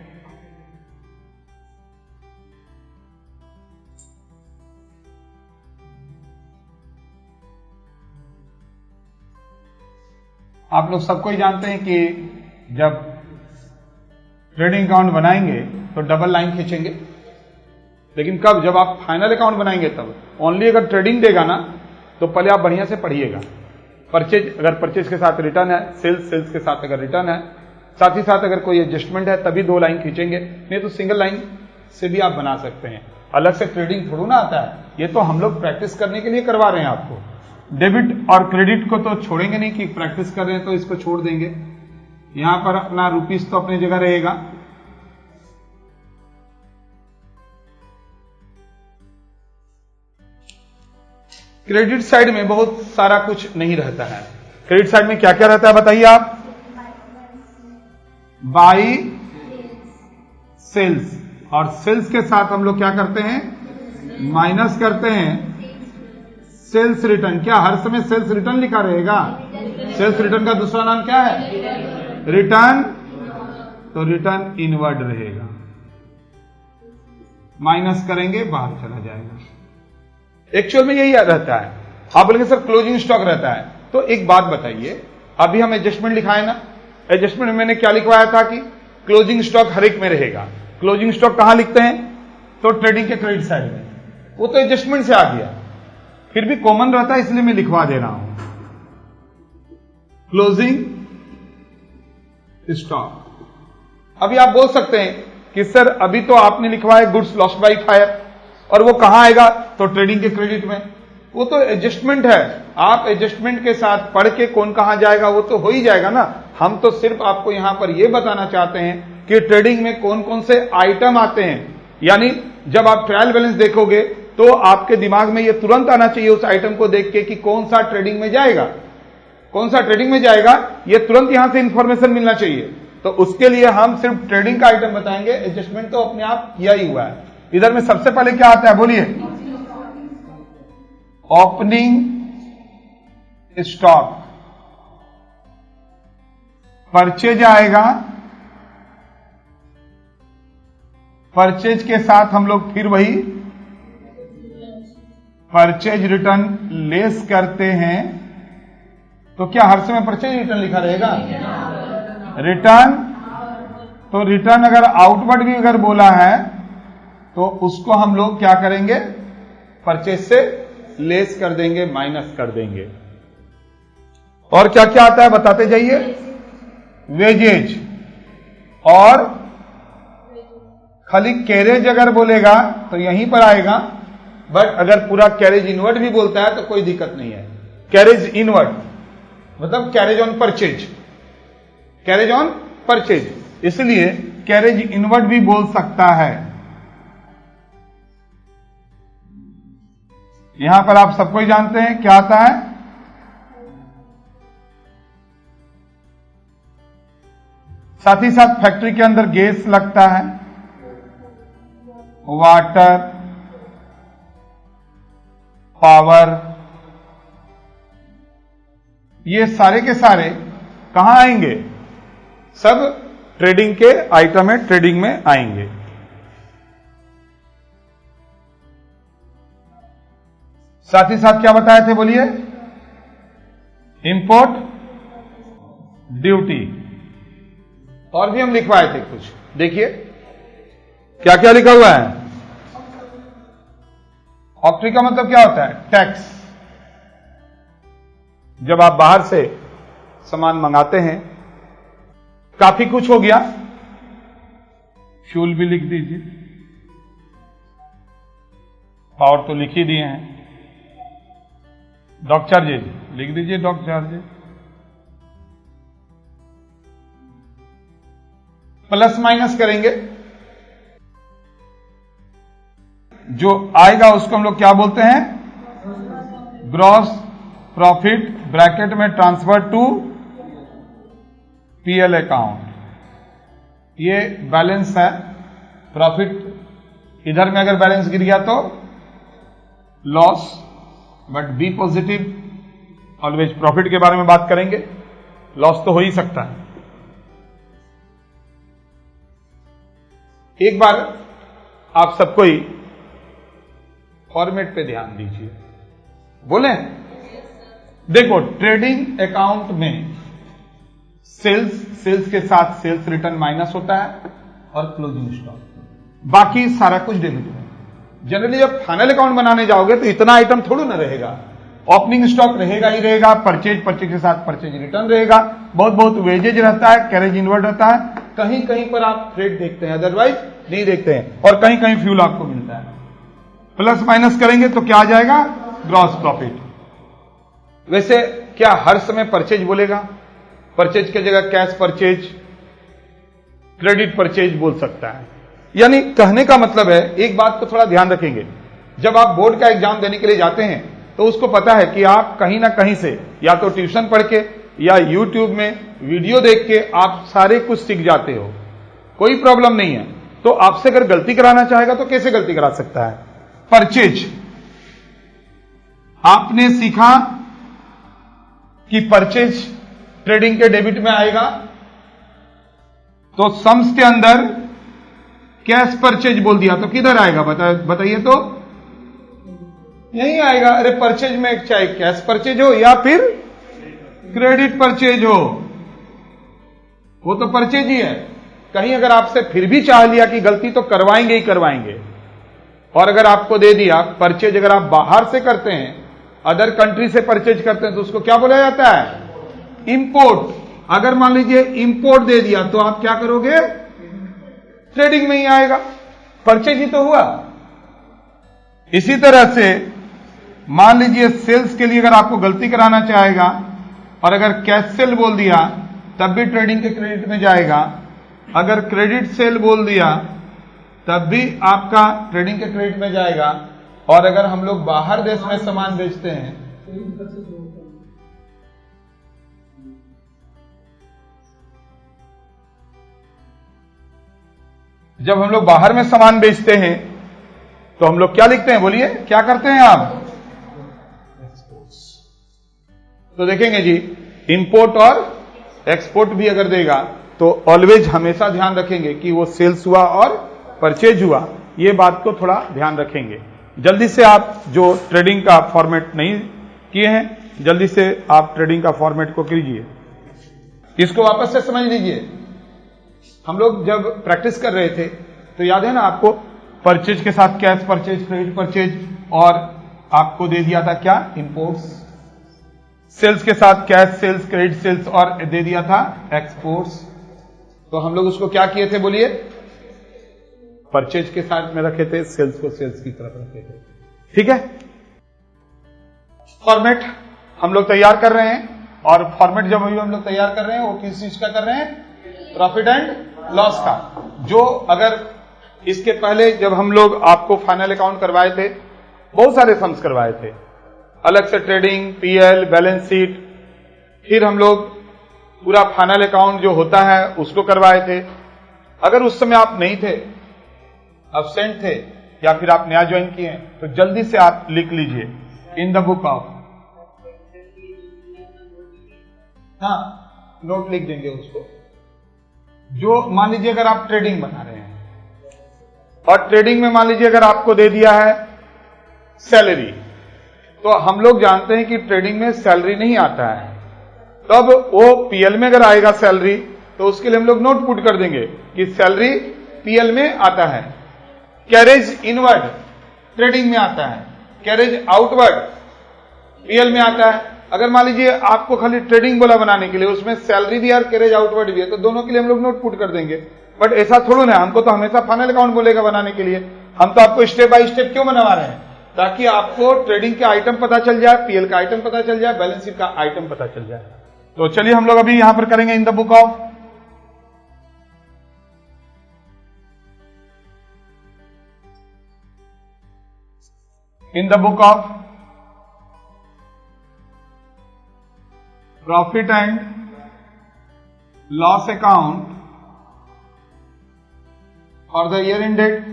Speaker 1: आप लोग सबको ही जानते हैं कि जब ट्रेडिंग अकाउंट बनाएंगे तो डबल लाइन खींचेंगे, लेकिन कब? जब आप फाइनल अकाउंट बनाएंगे तब। ओनली अगर ट्रेडिंग देगा ना तो पहले आप बढ़िया से पढ़िएगा। परचेज, अगर परचेज के साथ रिटर्न है, सेल्स के साथ अगर रिटर्न है, साथ ही साथ अगर कोई एडजस्टमेंट है तभी 2 लाइन खींचेंगे, नहीं तो सिंगल लाइन से भी आप बना सकते हैं। अलग से ट्रेडिंग थोड़ा ना आता है, ये तो हम लोग प्रैक्टिस करने के लिए करवा रहे हैं आपको। डेबिट और क्रेडिट को तो छोड़ेंगे नहीं कि प्रैक्टिस कर रहे हैं तो इसको छोड़ देंगे। यहां पर अपना रुपीस तो अपनी जगह रहेगा। क्रेडिट साइड में बहुत सारा कुछ नहीं रहता है। क्रेडिट साइड में क्या क्या रहता है बताइए आप? बाई सेल्स, और सेल्स के साथ हम लोग क्या करते हैं? माइनस करते हैं सेल्स रिटर्न। क्या हर समय सेल्स रिटर्न लिखा रहेगा? सेल्स रिटर्न का दूसरा नाम क्या है? रिटर्न। तो रिटर्न इनवर्ड रहेगा, माइनस करेंगे बाहर चला जाएगा। एक्चुअल में यही रहता है। आप बोलेंगे सर क्लोजिंग स्टॉक रहता है, तो एक बात बताइए, अभी हम एडजस्टमेंट लिखाए ना, एडजस्टमेंट में मैंने क्या लिखवाया था कि क्लोजिंग स्टॉक हर एक में रहेगा। क्लोजिंग स्टॉक कहां लिखते हैं? तो ट्रेडिंग के क्रेडिट साइड में। वो तो एडजस्टमेंट से आ गया, फिर भी कॉमन रहता है इसलिए मैं लिखवा दे रहा हूं क्लोजिंग स्टॉक। अभी आप बोल सकते हैं कि सर अभी तो आपने लिखवाया गुड्स लॉस्ट बाय फायर, और वो कहां आएगा? तो ट्रेडिंग के क्रेडिट में। वो तो एडजस्टमेंट है, आप एडजस्टमेंट के साथ पढ़ के कौन कहां जाएगा वो तो हो ही जाएगा ना। हम तो सिर्फ आपको यहां पर यह बताना चाहते हैं कि ट्रेडिंग में कौन कौन से आइटम आते हैं। यानी जब आप ट्रायल बैलेंस देखोगे तो आपके दिमाग में यह तुरंत आना चाहिए उस आइटम को देख के कि कौन सा ट्रेडिंग में जाएगा, कौन सा ट्रेडिंग में जाएगा, यह तुरंत यहां से इंफॉर्मेशन मिलना चाहिए। तो उसके लिए हम सिर्फ ट्रेडिंग का आइटम बताएंगे, एडजस्टमेंट तो अपने आप किया ही हुआ है। इधर में सबसे पहले क्या आता है बोलिए? Opening stock. परचेज आएगा, परचेज के साथ हम लोग फिर वही परचेज रिटर्न लेस करते हैं। तो क्या हर समय परचेज रिटर्न लिखा रहेगा? रिटर्न, तो रिटर्न अगर आउटवर्ड भी अगर बोला है तो उसको हम लोग क्या करेंगे? परचेज से लेस कर देंगे, माइनस कर देंगे। और क्या क्या आता है बताते जाइए? वेजेज, और खाली कैरेज अगर बोलेगा तो यहीं पर आएगा, बट अगर पूरा कैरेज इनवर्ड भी बोलता है तो कोई दिक्कत नहीं है। कैरेज इनवर्ड मतलब carriage on purchase, carriage on purchase, इसलिए कैरेज इनवर्ड भी बोल सकता है। यहां पर आप सबको ही जानते हैं क्या आता है? साथ ही साथ फैक्ट्री के अंदर गैस लगता है, वाटर, पावर, ये सारे के सारे कहां आएंगे? सब ट्रेडिंग के आइटम है, ट्रेडिंग में आएंगे। साथ ही साथ क्या बताए थे बोलिए? इंपोर्ट ड्यूटी, और भी हम लिखवाए थे कुछ, देखिए क्या क्या लिखा हुआ है। ऑप्ट्री का मतलब क्या होता है? टैक्स। जब आप बाहर से सामान मंगाते हैं, काफी कुछ हो गया, फ्यूल भी लिख दीजिए, पावर तो लिख ही दिए हैं, डॉक चार्जेज लिख दीजिए, डॉक चार्जेज, प्लस माइनस करेंगे, जो आएगा उसको हम लोग क्या बोलते हैं? ग्रॉस प्रॉफिट, ब्रैकेट में ट्रांसफर टू पीएल अकाउंट। ये बैलेंस है, प्रॉफिट इधर में अगर बैलेंस गिर गया तो loss, but be positive, always profit के बारे में बात करेंगे, लॉस तो हो ही सकता है। एक बार आप सबको ही फॉर्मेट पे ध्यान दीजिए, बोले देखो ट्रेडिंग अकाउंट में सेल्स के साथ सेल्स रिटर्न माइनस होता है और क्लोजिंग स्टॉक, बाकी सारा कुछ डेबिट में। जनरली जब फाइनल अकाउंट बनाने जाओगे तो इतना आइटम थोड़ा ना रहेगा, ओपनिंग स्टॉक रहेगा ही रहेगा, परचेज के साथ परचेज रिटर्न रहेगा, बहुत वेजेज रहता है, कैरेज इनवर्ड रहता है, कहीं कहीं पर आप फ्रेट देखते हैं, अदरवाइज नहीं देखते हैं, और कहीं कहीं फ्यूल आपको मिलता है। प्लस माइनस करेंगे तो क्या आ जाएगा, ग्रॉस प्रॉफिट। वैसे क्या हर समय परचेज बोलेगा, परचेज की जगह कैश परचेज, क्रेडिट परचेज बोल सकता है। यानी कहने का मतलब है, एक बात को थोड़ा ध्यान रखेंगे, जब आप बोर्ड का एग्जाम देने के लिए जाते हैं तो उसको पता है कि आप कहीं ना कहीं से या तो ट्यूशन पढ़ के या यूट्यूब में वीडियो देख के आप सारे कुछ सीख जाते हो, कोई प्रॉब्लम नहीं है। तो आपसे अगर गलती कराना चाहेगा तो कैसे गलती करा सकता है। परचेज आपने सीखा कि परचेज ट्रेडिंग के डेबिट में आएगा, तो सम्स के अंदर कैश परचेज बोल दिया तो किधर आएगा, बताइए तो यही आएगा। अरे परचेज में चाहे कैश परचेज हो या फिर क्रेडिट परचेज हो, वो तो परचेज ही है। कहीं अगर आपसे फिर भी चाह लिया कि गलती तो करवाएंगे ही करवाएंगे, और अगर आपको दे दिया परचेज, अगर आप बाहर से करते हैं, अदर कंट्री से परचेज करते हैं, तो उसको क्या बोला जाता है, इंपोर्ट। अगर मान लीजिए इंपोर्ट दे दिया तो आप क्या करोगे, ट्रेडिंग में ही आएगा, परचेज ही तो हुआ। इसी तरह से मान लीजिए सेल्स के लिए अगर आपको गलती कराना चाहेगा और अगर कैश सेल बोल दिया तब भी ट्रेडिंग के क्रेडिट में जाएगा, अगर क्रेडिट सेल बोल दिया तब भी आपका ट्रेडिंग के क्रेडिट में जाएगा, और अगर हम लोग बाहर देश में सामान बेचते हैं, जब हम लोग बाहर में सामान बेचते हैं तो हम लोग क्या लिखते हैं, बोलिए क्या करते हैं आप, तो देखेंगे जी इंपोर्ट और एक्सपोर्ट भी अगर देगा तो ऑलवेज हमेशा ध्यान रखेंगे कि वो सेल्स हुआ और परचेज हुआ, ये बात को थोड़ा ध्यान रखेंगे। जल्दी से आप जो ट्रेडिंग का फॉर्मेट नहीं किए हैं, जल्दी से आप ट्रेडिंग का फॉर्मेट को कीजिए, इसको वापस से समझ लीजिए। हम लोग जब प्रैक्टिस कर रहे थे तो याद है ना आपको, परचेज के साथ कैश परचेज, क्रेडिट परचेज, और आपको दे दिया था क्या, इंपोर्ट्स। सेल्स के साथ कैश सेल्स, क्रेडिट सेल्स, और दे दिया था एक्सपोर्ट्स। तो हम लोग उसको क्या किए थे, बोलिए परचेज के साथ में रखे थे, सेल्स को सेल्स की तरफ रखे थे। ठीक है, फॉर्मेट हम लोग तैयार कर रहे हैं, और फॉर्मेट जब अभी हम लोग तैयार कर रहे हैं वो किस चीज का कर रहे हैं, प्रॉफिट एंड लॉस का। जो अगर इसके पहले जब हम लोग आपको फाइनल अकाउंट करवाए थे, बहुत सारे सम्स करवाए थे, अलग से ट्रेडिंग, पीएल, बैलेंस शीट, फिर हम लोग पूरा फाइनल अकाउंट जो होता है उसको करवाए थे। अगर उस समय आप नहीं थे, अब्सेंट थे, या फिर आप नया ज्वाइन किए हैं, तो जल्दी से आप लिख लीजिए इन द बुक ऑफ, हाँ नोट लिख देंगे उसको। जो मान लीजिए अगर आप ट्रेडिंग बना रहे हैं और ट्रेडिंग में मान लीजिए अगर आपको दे दिया है सैलरी, तो हम लोग जानते हैं कि ट्रेडिंग में सैलरी नहीं आता है, तब वो पीएल में अगर आएगा सैलरी तो उसके लिए हम लोग नोट पुट कर देंगे कि सैलरी पीएल में आता है। कैरेज इनवर्ड ट्रेडिंग में आता है, कैरेज आउटवर्ड पीएल में आता है। अगर मान लीजिए आपको खाली ट्रेडिंग बोला बनाने के लिए, उसमें सैलरी भी और कैरेज आउटवर्ड भी है, तो दोनों के लिए हम लोग नोट पुट कर देंगे। बट ऐसा थोड़ा ना, हमको तो हमेशा फाइनल अकाउंट बोलेगा बनाने के लिए। हम तो आपको स्टेप बाय स्टेप क्यों बनवा रहे हैं, ताकि आपको ट्रेडिंग के आइटम पता चल जाए, पीएल का आइटम पता चल जाए, बैलेंस शीट का आइटम पता चल जाए। तो चलिए हम लोग अभी यहां पर करेंगे इन the book of, in the book of profit and loss account और द ईयर एंडेड।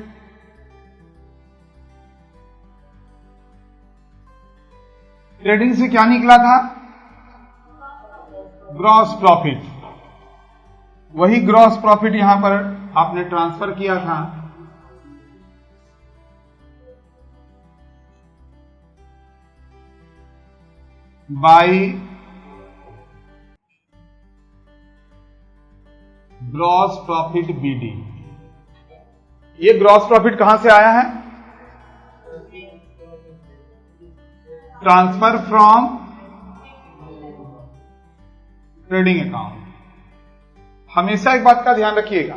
Speaker 1: ट्रेडिंग से क्या निकला था? Gross profit. वही ग्रॉस प्रॉफिट यहां पर आपने ट्रांसफर किया था बाय ग्रॉस प्रॉफिट बीडी। ये ग्रॉस प्रॉफिट कहां से आया है? Transfer from trading account. हमेशा एक बात का ध्यान रखिएगा,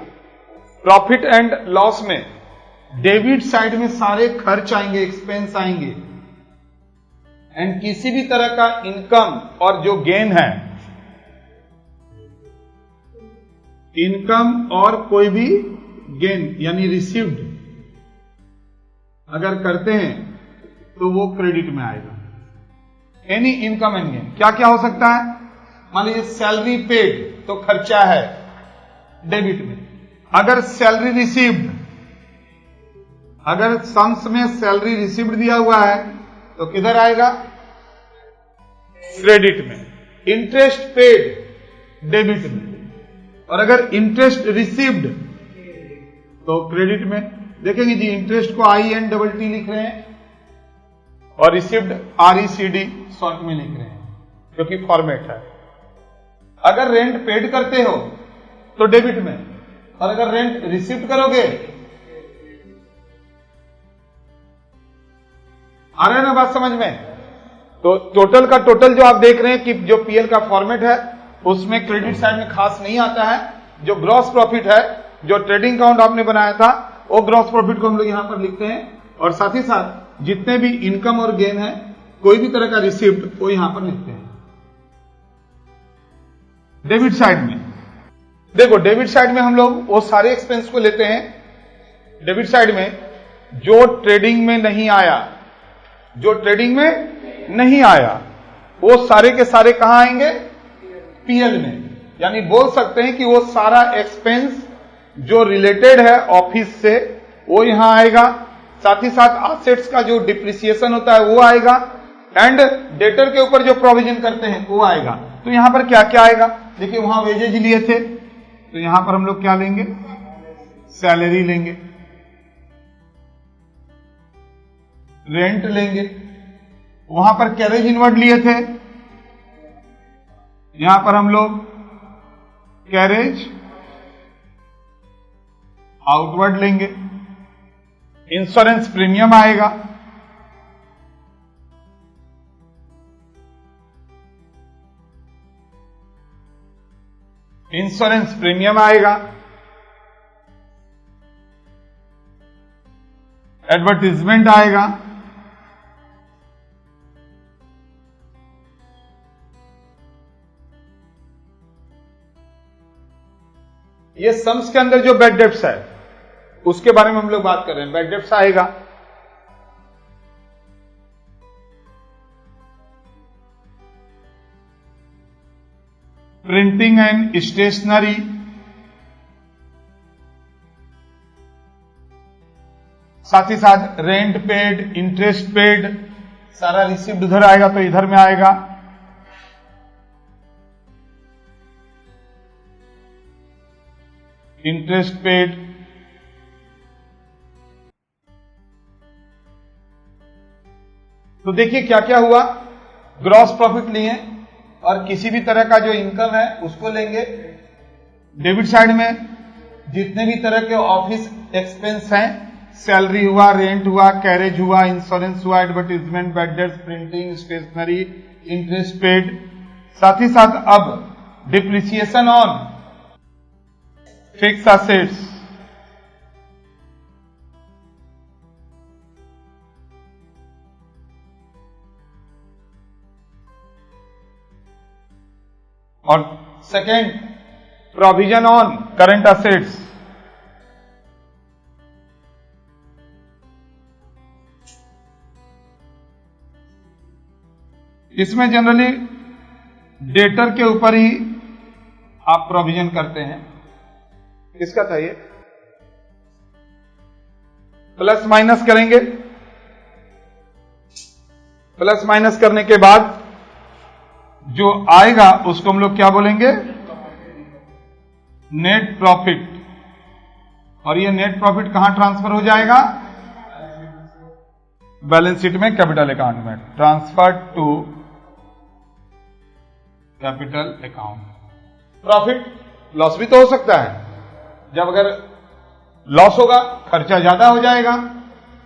Speaker 1: प्रॉफिट एंड लॉस में डेबिट साइड में सारे खर्च आएंगे, एक्सपेंस आएंगे, एंड किसी भी तरह का इनकम और जो गेन है, इनकम और कोई भी गेन यानी रिसीव्ड अगर करते हैं तो वो क्रेडिट में आएगा। एनी इनकम एंड गेन क्या क्या हो सकता है? मान लीजिए सैलरी पेड तो खर्चा है डेबिट में। अगर सैलरी रिसीव्ड, अगर सम्स में सैलरी रिसीव्ड दिया हुआ है तो किधर आएगा? क्रेडिट में। इंटरेस्ट पेड डेबिट में, और अगर इंटरेस्ट रिसीव्ड तो क्रेडिट में। देखेंगे जी, इंटरेस्ट को INTT लिख रहे हैं और रिसीव्ड RECD शॉर्ट में लिख रहे हैं क्योंकि फॉर्मेट है। अगर रेंट पेड करते हो तो डेबिट में, और अगर रेंट रिसीव्ड करोगे, आ रहा है ना बात समझ में? तो टोटल का टोटल जो आप देख रहे हैं कि जो PL का फॉर्मेट है उसमें क्रेडिट साइड में खास नहीं आता है। जो ग्रॉस प्रॉफिट है, जो ट्रेडिंग अकाउंट आपने बनाया था, वो ग्रॉस प्रॉफिट को हम लोग यहां पर लिखते हैं, और साथ ही साथ जितने भी इनकम और गेन है, कोई भी तरह का रिसीव्ड, वो यहां पर लिखते हैं। डेबिट साइड में देखो, डेबिट साइड में हम लोग वो सारे एक्सपेंस को लेते हैं। डेबिट साइड में जो ट्रेडिंग में नहीं आया, जो ट्रेडिंग में नहीं आया, वो सारे के सारे कहां आएंगे? PL में। यानी बोल सकते हैं कि वो सारा एक्सपेंस जो रिलेटेड है ऑफिस से, वो यहां आएगा। साथ ही साथ एसेट्स का जो डिप्रिसिएशन होता है वो आएगा, एंड डेटर के ऊपर जो प्रोविजन करते हैं वो आएगा। तो यहां पर क्या क्या आएगा? देखिए, वहां वेजेज लिए थे तो यहां पर हम लोग क्या लेंगे? सैलरी लेंगे, रेंट लेंगे। वहां पर कैरेज इनवर्ड लिए थे, यहां पर हम लोग कैरेज आउटवर्ड लेंगे। इंश्योरेंस प्रीमियम आएगा, इंश्योरेंस प्रीमियम आएगा, एडवर्टीजमेंट आएगा, ये सम्स के अंदर जो बैड डेब्ट्स है उसके बारे में हम लोग बात कर रहे हैं। बैड डेब्ट्स आएगा, प्रिंटिंग एंड स्टेशनरी, साथ ही साथ रेंट पेड, इंटरेस्ट पेड, सारा रिसीव्ड उधर आएगा तो इधर में आएगा। इंटरेस्ट पेड, तो देखिए क्या क्या हुआ। ग्रॉस प्रॉफिट लिए और किसी भी तरह का जो इनकम है उसको लेंगे। डेबिट साइड में जितने भी तरह के ऑफिस एक्सपेंस हैं, सैलरी हुआ, रेंट हुआ, कैरेज हुआ, इंश्योरेंस हुआ, advertisement, bad debts, printing, stationery, interest paid, साथ ही साथ अब डिप्रिसिएशन ऑन फिक्स एसेट्स, और second provision on current assets. इसमें जनरली डेटर के ऊपर ही आप प्रोविजन करते हैं। किसका था ये? प्लस माइनस करेंगे। प्लस माइनस करने के बाद जो आएगा उसको हम लोग क्या बोलेंगे? Net profit. और ये नेट प्रॉफिट कहां ट्रांसफर हो जाएगा? बैलेंस शीट में, कैपिटल अकाउंट में। Transfer to capital account. Profit, loss भी तो हो सकता है। जब अगर लॉस होगा, खर्चा ज्यादा हो जाएगा,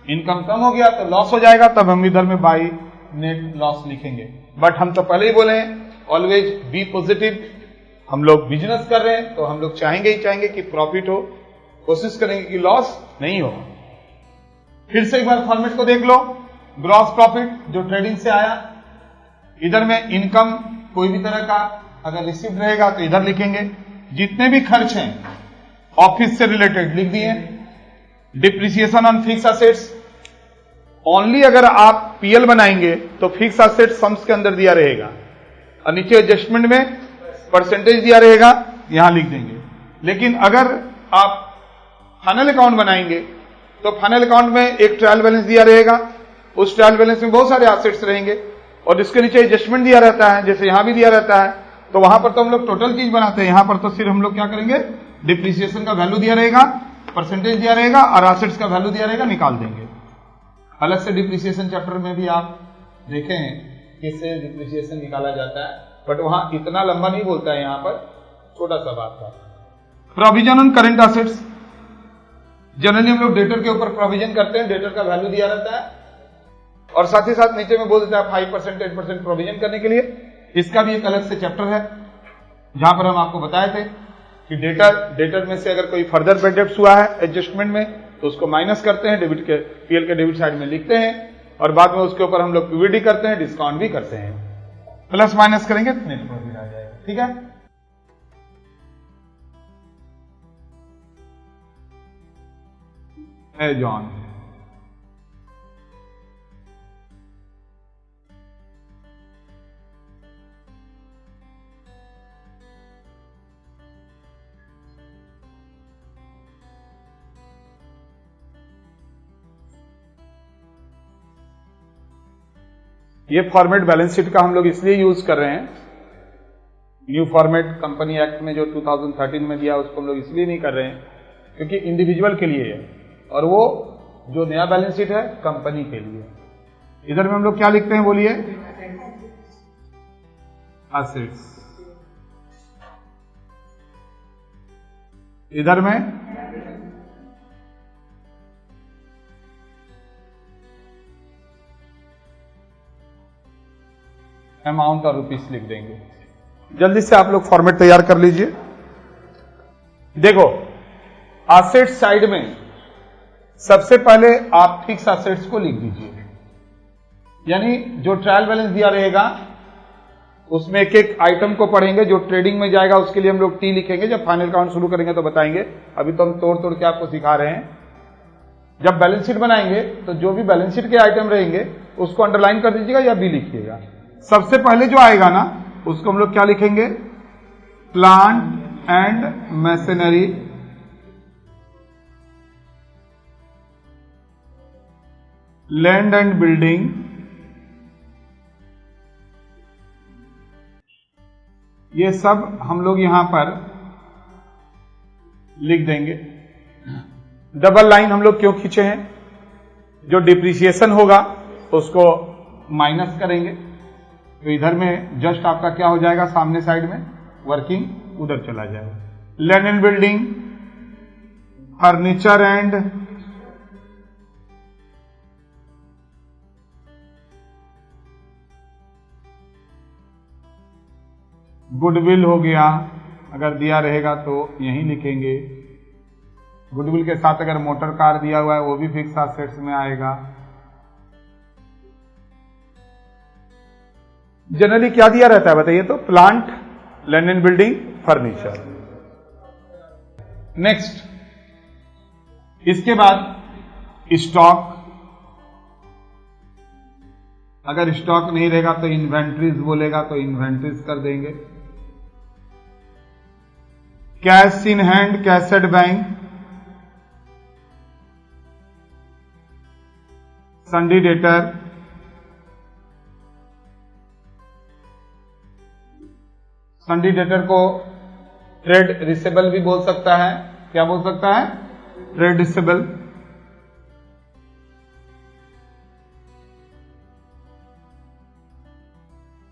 Speaker 1: इनकम कम हो गया तो लॉस हो जाएगा, तब हम इधर में बाई नेट लॉस लिखेंगे। बट हम तो पहले ही बोले हैं, ऑलवेज बी पॉजिटिव। हम लोग बिजनेस कर रहे हैं तो हम लोग चाहेंगे ही चाहेंगे कि प्रॉफिट हो, कोशिश करेंगे कि लॉस नहीं हो। फिर से एक बार फॉर्मेट को देख लो। ग्रॉस प्रॉफिट जो ट्रेडिंग से आया, इधर में इनकम कोई भी तरह का अगर रिसीव रहेगा तो इधर लिखेंगे। जितने भी खर्च हैं ऑफिस से रिलेटेड लिख दिए। Depreciation on fix assets, only अगर आप पीएल बनाएंगे तो फिक्स असेट सम्स के अंदर दिया रहेगा और नीचे एडजस्टमेंट में परसेंटेज दिया रहेगा, यहां लिख देंगे। लेकिन अगर आप फाइनल अकाउंट बनाएंगे तो फाइनल अकाउंट में एक ट्रायल बैलेंस दिया रहेगा, उस ट्रायल बैलेंस में बहुत सारे एसेट्स रहेंगे और जिसके नीचे एडजस्टमेंट दिया रहता है, जैसे यहां भी दिया रहता है। तो वहां पर तो हम लोग टोटल चीज बनाते हैं, यहां पर तो सिर्फ हम लोग क्या करेंगे? डिप्रिसिएशन का वैल्यू दिया रहेगा, परसेंटेज दिया रहेगा और एसेट्स का वैल्यू दिया रहेगा, निकाल देंगे। अलग से डिप्रिसिएशन चैप्टर में भी आप देखें किससे डिप्रिसिएशन निकाला जाता है, बट वहां इतना लंबा नहीं बोलता है, यहां पर छोटा सा बात था। Provision on current assets, generally हम लोग डेटर के ऊपर प्रोविजन करते हैं, डेटर का वैल्यू दिया रहता है और साथ ही साथ नीचे में बोल देता है 5% 10% प्रोविजन करने के लिए। इसका भी एक अलग से चैप्टर है जहां पर हम आपको बताए थे कि डेटर में से अगर कोई फर्दर बेड डेब्ट्स हुआ है एडजस्टमेंट में तो उसको माइनस करते हैं, डेबिट के पीएल के डेबिट साइड में लिखते हैं और बाद में उसके ऊपर हम लोग पीवीडी करते हैं, डिस्काउंट भी करते हैं। प्लस माइनस करेंगे तो नेट प्रॉफिट आ जाएगा। ठीक है, जॉन ये फॉर्मेट बैलेंस शीट का हम लोग इसलिए यूज कर रहे हैं, न्यू फॉर्मेट कंपनी एक्ट में जो 2013 में दिया उसको हम लोग इसलिए नहीं कर रहे हैं क्योंकि इंडिविजुअल के लिए है और वो जो नया बैलेंस शीट है कंपनी के लिए। इधर में हम लोग क्या लिखते हैं बोलिए? एसेट्स। इधर में अमाउंट और रुपीस लिख देंगे। जल्दी से आप लोग फॉर्मेट तैयार कर लीजिए। देखो, एसेट साइड में सबसे पहले आप फिक्स एसेट्स को लिख दीजिए, यानी जो ट्रायल बैलेंस दिया रहेगा उसमें एक एक आइटम को पढ़ेंगे। जो ट्रेडिंग में जाएगा उसके लिए हम लोग टी लिखेंगे, जब फाइनल काउंट शुरू करेंगे तो बताएंगे, अभी तो हम तोड़ तोड़ के आपको सिखा रहे हैं। जब बैलेंस शीट बनाएंगे तो जो भी बैलेंस शीट के आइटम रहेंगे उसको अंडरलाइन कर दीजिएगा या बी लिखिएगा। सबसे पहले जो आएगा ना उसको हम लोग क्या लिखेंगे? Plant and machinery, land and building, ये सब हम लोग यहां पर लिख देंगे। डबल लाइन हम लोग क्यों खींचे हैं? जो डिप्रिसिएशन होगा उसको माइनस करेंगे तो इधर में जस्ट आपका क्या हो जाएगा? सामने साइड में वर्किंग उधर चला जाएगा। Land and building, furniture and goodwill हो गया, अगर दिया रहेगा तो यहीं लिखेंगे। गुडविल के साथ अगर मोटर कार दिया हुआ है वो भी फिक्स एसेट्स में आएगा। जनरली क्या दिया रहता है बताइए तो? Plant, land and building, furniture. Next, इसके बाद स्टॉक, अगर स्टॉक नहीं रहेगा तो इन्वेंट्रीज बोलेगा तो इन्वेंट्रीज कर देंगे। Cash in hand, cash at bank, सन्डी debtor, सन्डी debtor को ट्रेड रिसेबल भी बोल सकता है। क्या बोल सकता है? Trade receivable.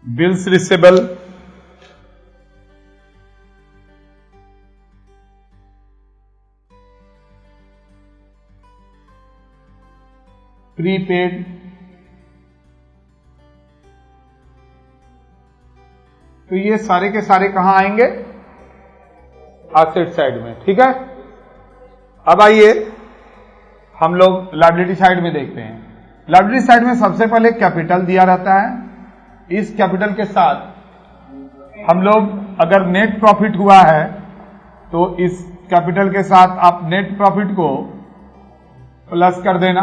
Speaker 1: Bills receivable, prepaid, तो ये सारे के सारे कहां आएंगे? एसेट साइड में। ठीक है, अब आइए हम लोग लायबिलिटी साइड में देखते हैं। लायबिलिटी साइड में सबसे पहले कैपिटल दिया रहता है। इस कैपिटल के साथ हम लोग अगर नेट प्रॉफिट हुआ है तो इस कैपिटल के साथ आप नेट प्रॉफिट को प्लस कर देना।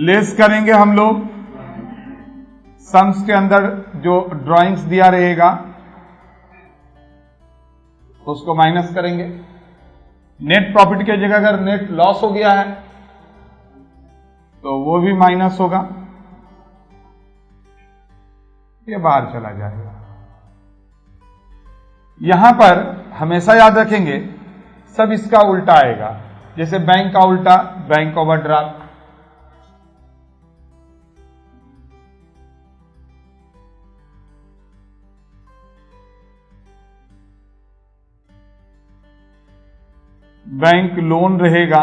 Speaker 1: लेस करेंगे हम लोग सम्स के अंदर जो ड्राइंग्स दिया रहेगा उसको माइनस करेंगे। नेट प्रॉफिट की जगह अगर नेट लॉस हो गया है तो वो भी माइनस होगा, ये बाहर चला जाएगा। यहां पर हमेशा याद रखेंगे सब इसका उल्टा आएगा। जैसे बैंक का उल्टा बैंक ओवरड्राफ्ट, बैंक लोन रहेगा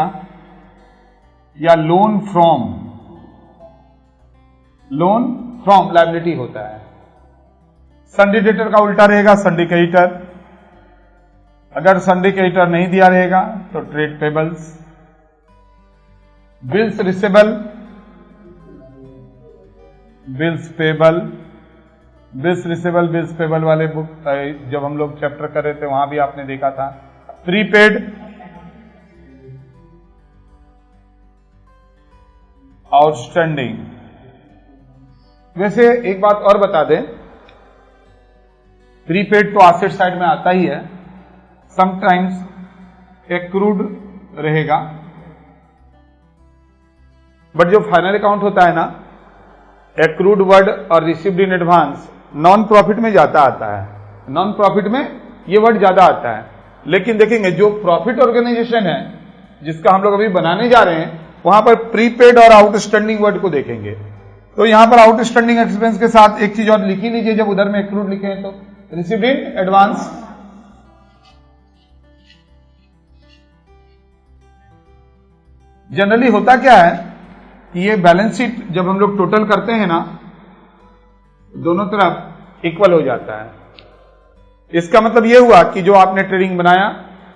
Speaker 1: या loan from, loan from liability होता है। सन्डी डेटर का उल्टा रहेगा सन्डी क्रेडिटर। अगर सन्डी क्रेडिटर नहीं दिया रहेगा तो trade payables. Bills receivable, bills payable, bills receivable, bills payable वाले बुक जब हम लोग चैप्टर कर रहे थे वहां भी आपने देखा था। Prepaid, outstanding. वैसे एक बात और बता दें, प्रीपेड तो एसेट साइड में आता ही है, समटाइम्स एक्रूड रहेगा, बट जो फाइनल अकाउंट होता है ना, एक्रूड वर्ड और received in advance non profit में ज्यादा आता है। नॉन प्रॉफिट में ये वर्ड ज्यादा आता है, लेकिन देखेंगे जो प्रॉफिट ऑर्गेनाइजेशन है जिसका हम लोग अभी बनाने जा रहे हैं वहां पर प्रीपेड और आउटस्टैंडिंग वर्ड को देखेंगे। तो यहां पर आउटस्टैंडिंग एक्सपेंस के साथ एक चीज और लिखी लीजिए, जब उधर में एक्रूड लिखे हैं तो रिसीव्ड इन एडवांस। जनरली होता क्या है कि ये बैलेंस शीट जब हम लोग टोटल करते हैं ना, दोनों तरफ इक्वल हो जाता है। इसका मतलब यह हुआ कि जो आपने ट्रेडिंग बनाया,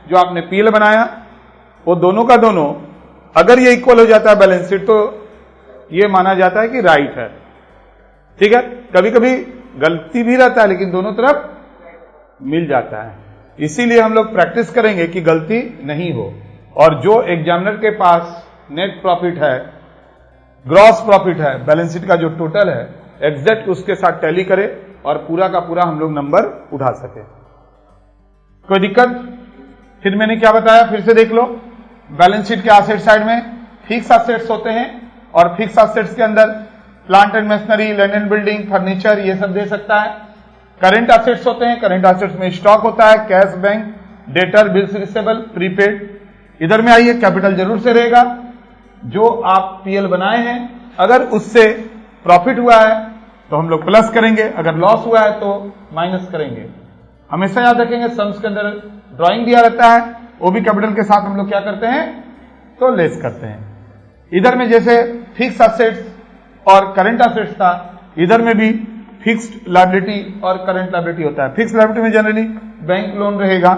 Speaker 1: जो आपने पीएल बनाया, वो दोनों का दोनों अगर ये इक्वल हो जाता है बैलेंस शीट तो ये माना जाता है कि राइट है। ठीक है, कभी कभी गलती भी रहता है लेकिन दोनों तरफ मिल जाता है। इसीलिए हम लोग प्रैक्टिस करेंगे कि गलती नहीं हो, और जो एग्जामिनर के पास नेट प्रॉफिट है, ग्रॉस प्रॉफिट है, बैलेंस शीट का जो टोटल है एग्जैक्ट उसके साथ टैली करे और पूरा का पूरा हम लोग नंबर उठा सके। कोई दिक्कत? फिर मैंने क्या बताया, फिर से देख लो। बैलेंस शीट के एसेट साइड में फिक्स एसेट्स होते हैं, और फिक्स एसेट्स के अंदर plant and machinery, land and building, furniture, ये सब दे सकता है। करंट एसेट्स होते हैं, करंट एसेट्स में स्टॉक होता है, cash, bank, debtor, bills receivable, prepaid. इधर में आइए, कैपिटल जरूर से रहेगा। जो आप पीएल बनाए हैं अगर उससे प्रॉफिट हुआ है तो हम लोग प्लस करेंगे, अगर लॉस हुआ है तो माइनस करेंगे। हमेशा याद रखेंगे सम्स के अंदर ड्राइंग दिया रहता है, वो भी कैपिटल के साथ हम लोग क्या करते हैं तो लेस करते हैं। इधर में जैसे फिक्स एसेट्स और करंट एसेट्स था, इधर में भी फिक्स्ड लायबिलिटी और करंट लायबिलिटी होता है। फिक्स्ड लायबिलिटी में जनरली बैंक लोन रहेगा,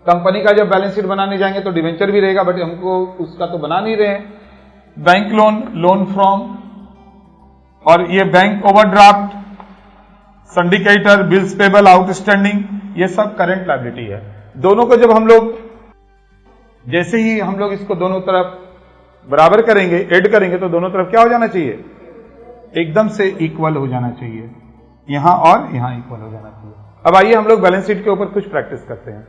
Speaker 1: कंपनी का जब बैलेंस शीट बनाने जाएंगे तो डिवेंचर भी रहेगा, बट हमको उसका तो बना नहीं रहे हैं। बैंक लोन, लोन फ्रॉम, और ये bank overdraft, syndicator, bills payable, outstanding, ये सब करंट लायबिलिटी है। दोनों को जब हम लोग जैसे ही हम लोग इसको दोनों तरफ बराबर करेंगे, ऐड करेंगे, तो दोनों तरफ क्या हो जाना चाहिए, एकदम से इक्वल हो जाना चाहिए। यहां और यहां इक्वल हो जाना चाहिए। अब आइए हम लोग बैलेंस शीट के ऊपर कुछ प्रैक्टिस करते हैं।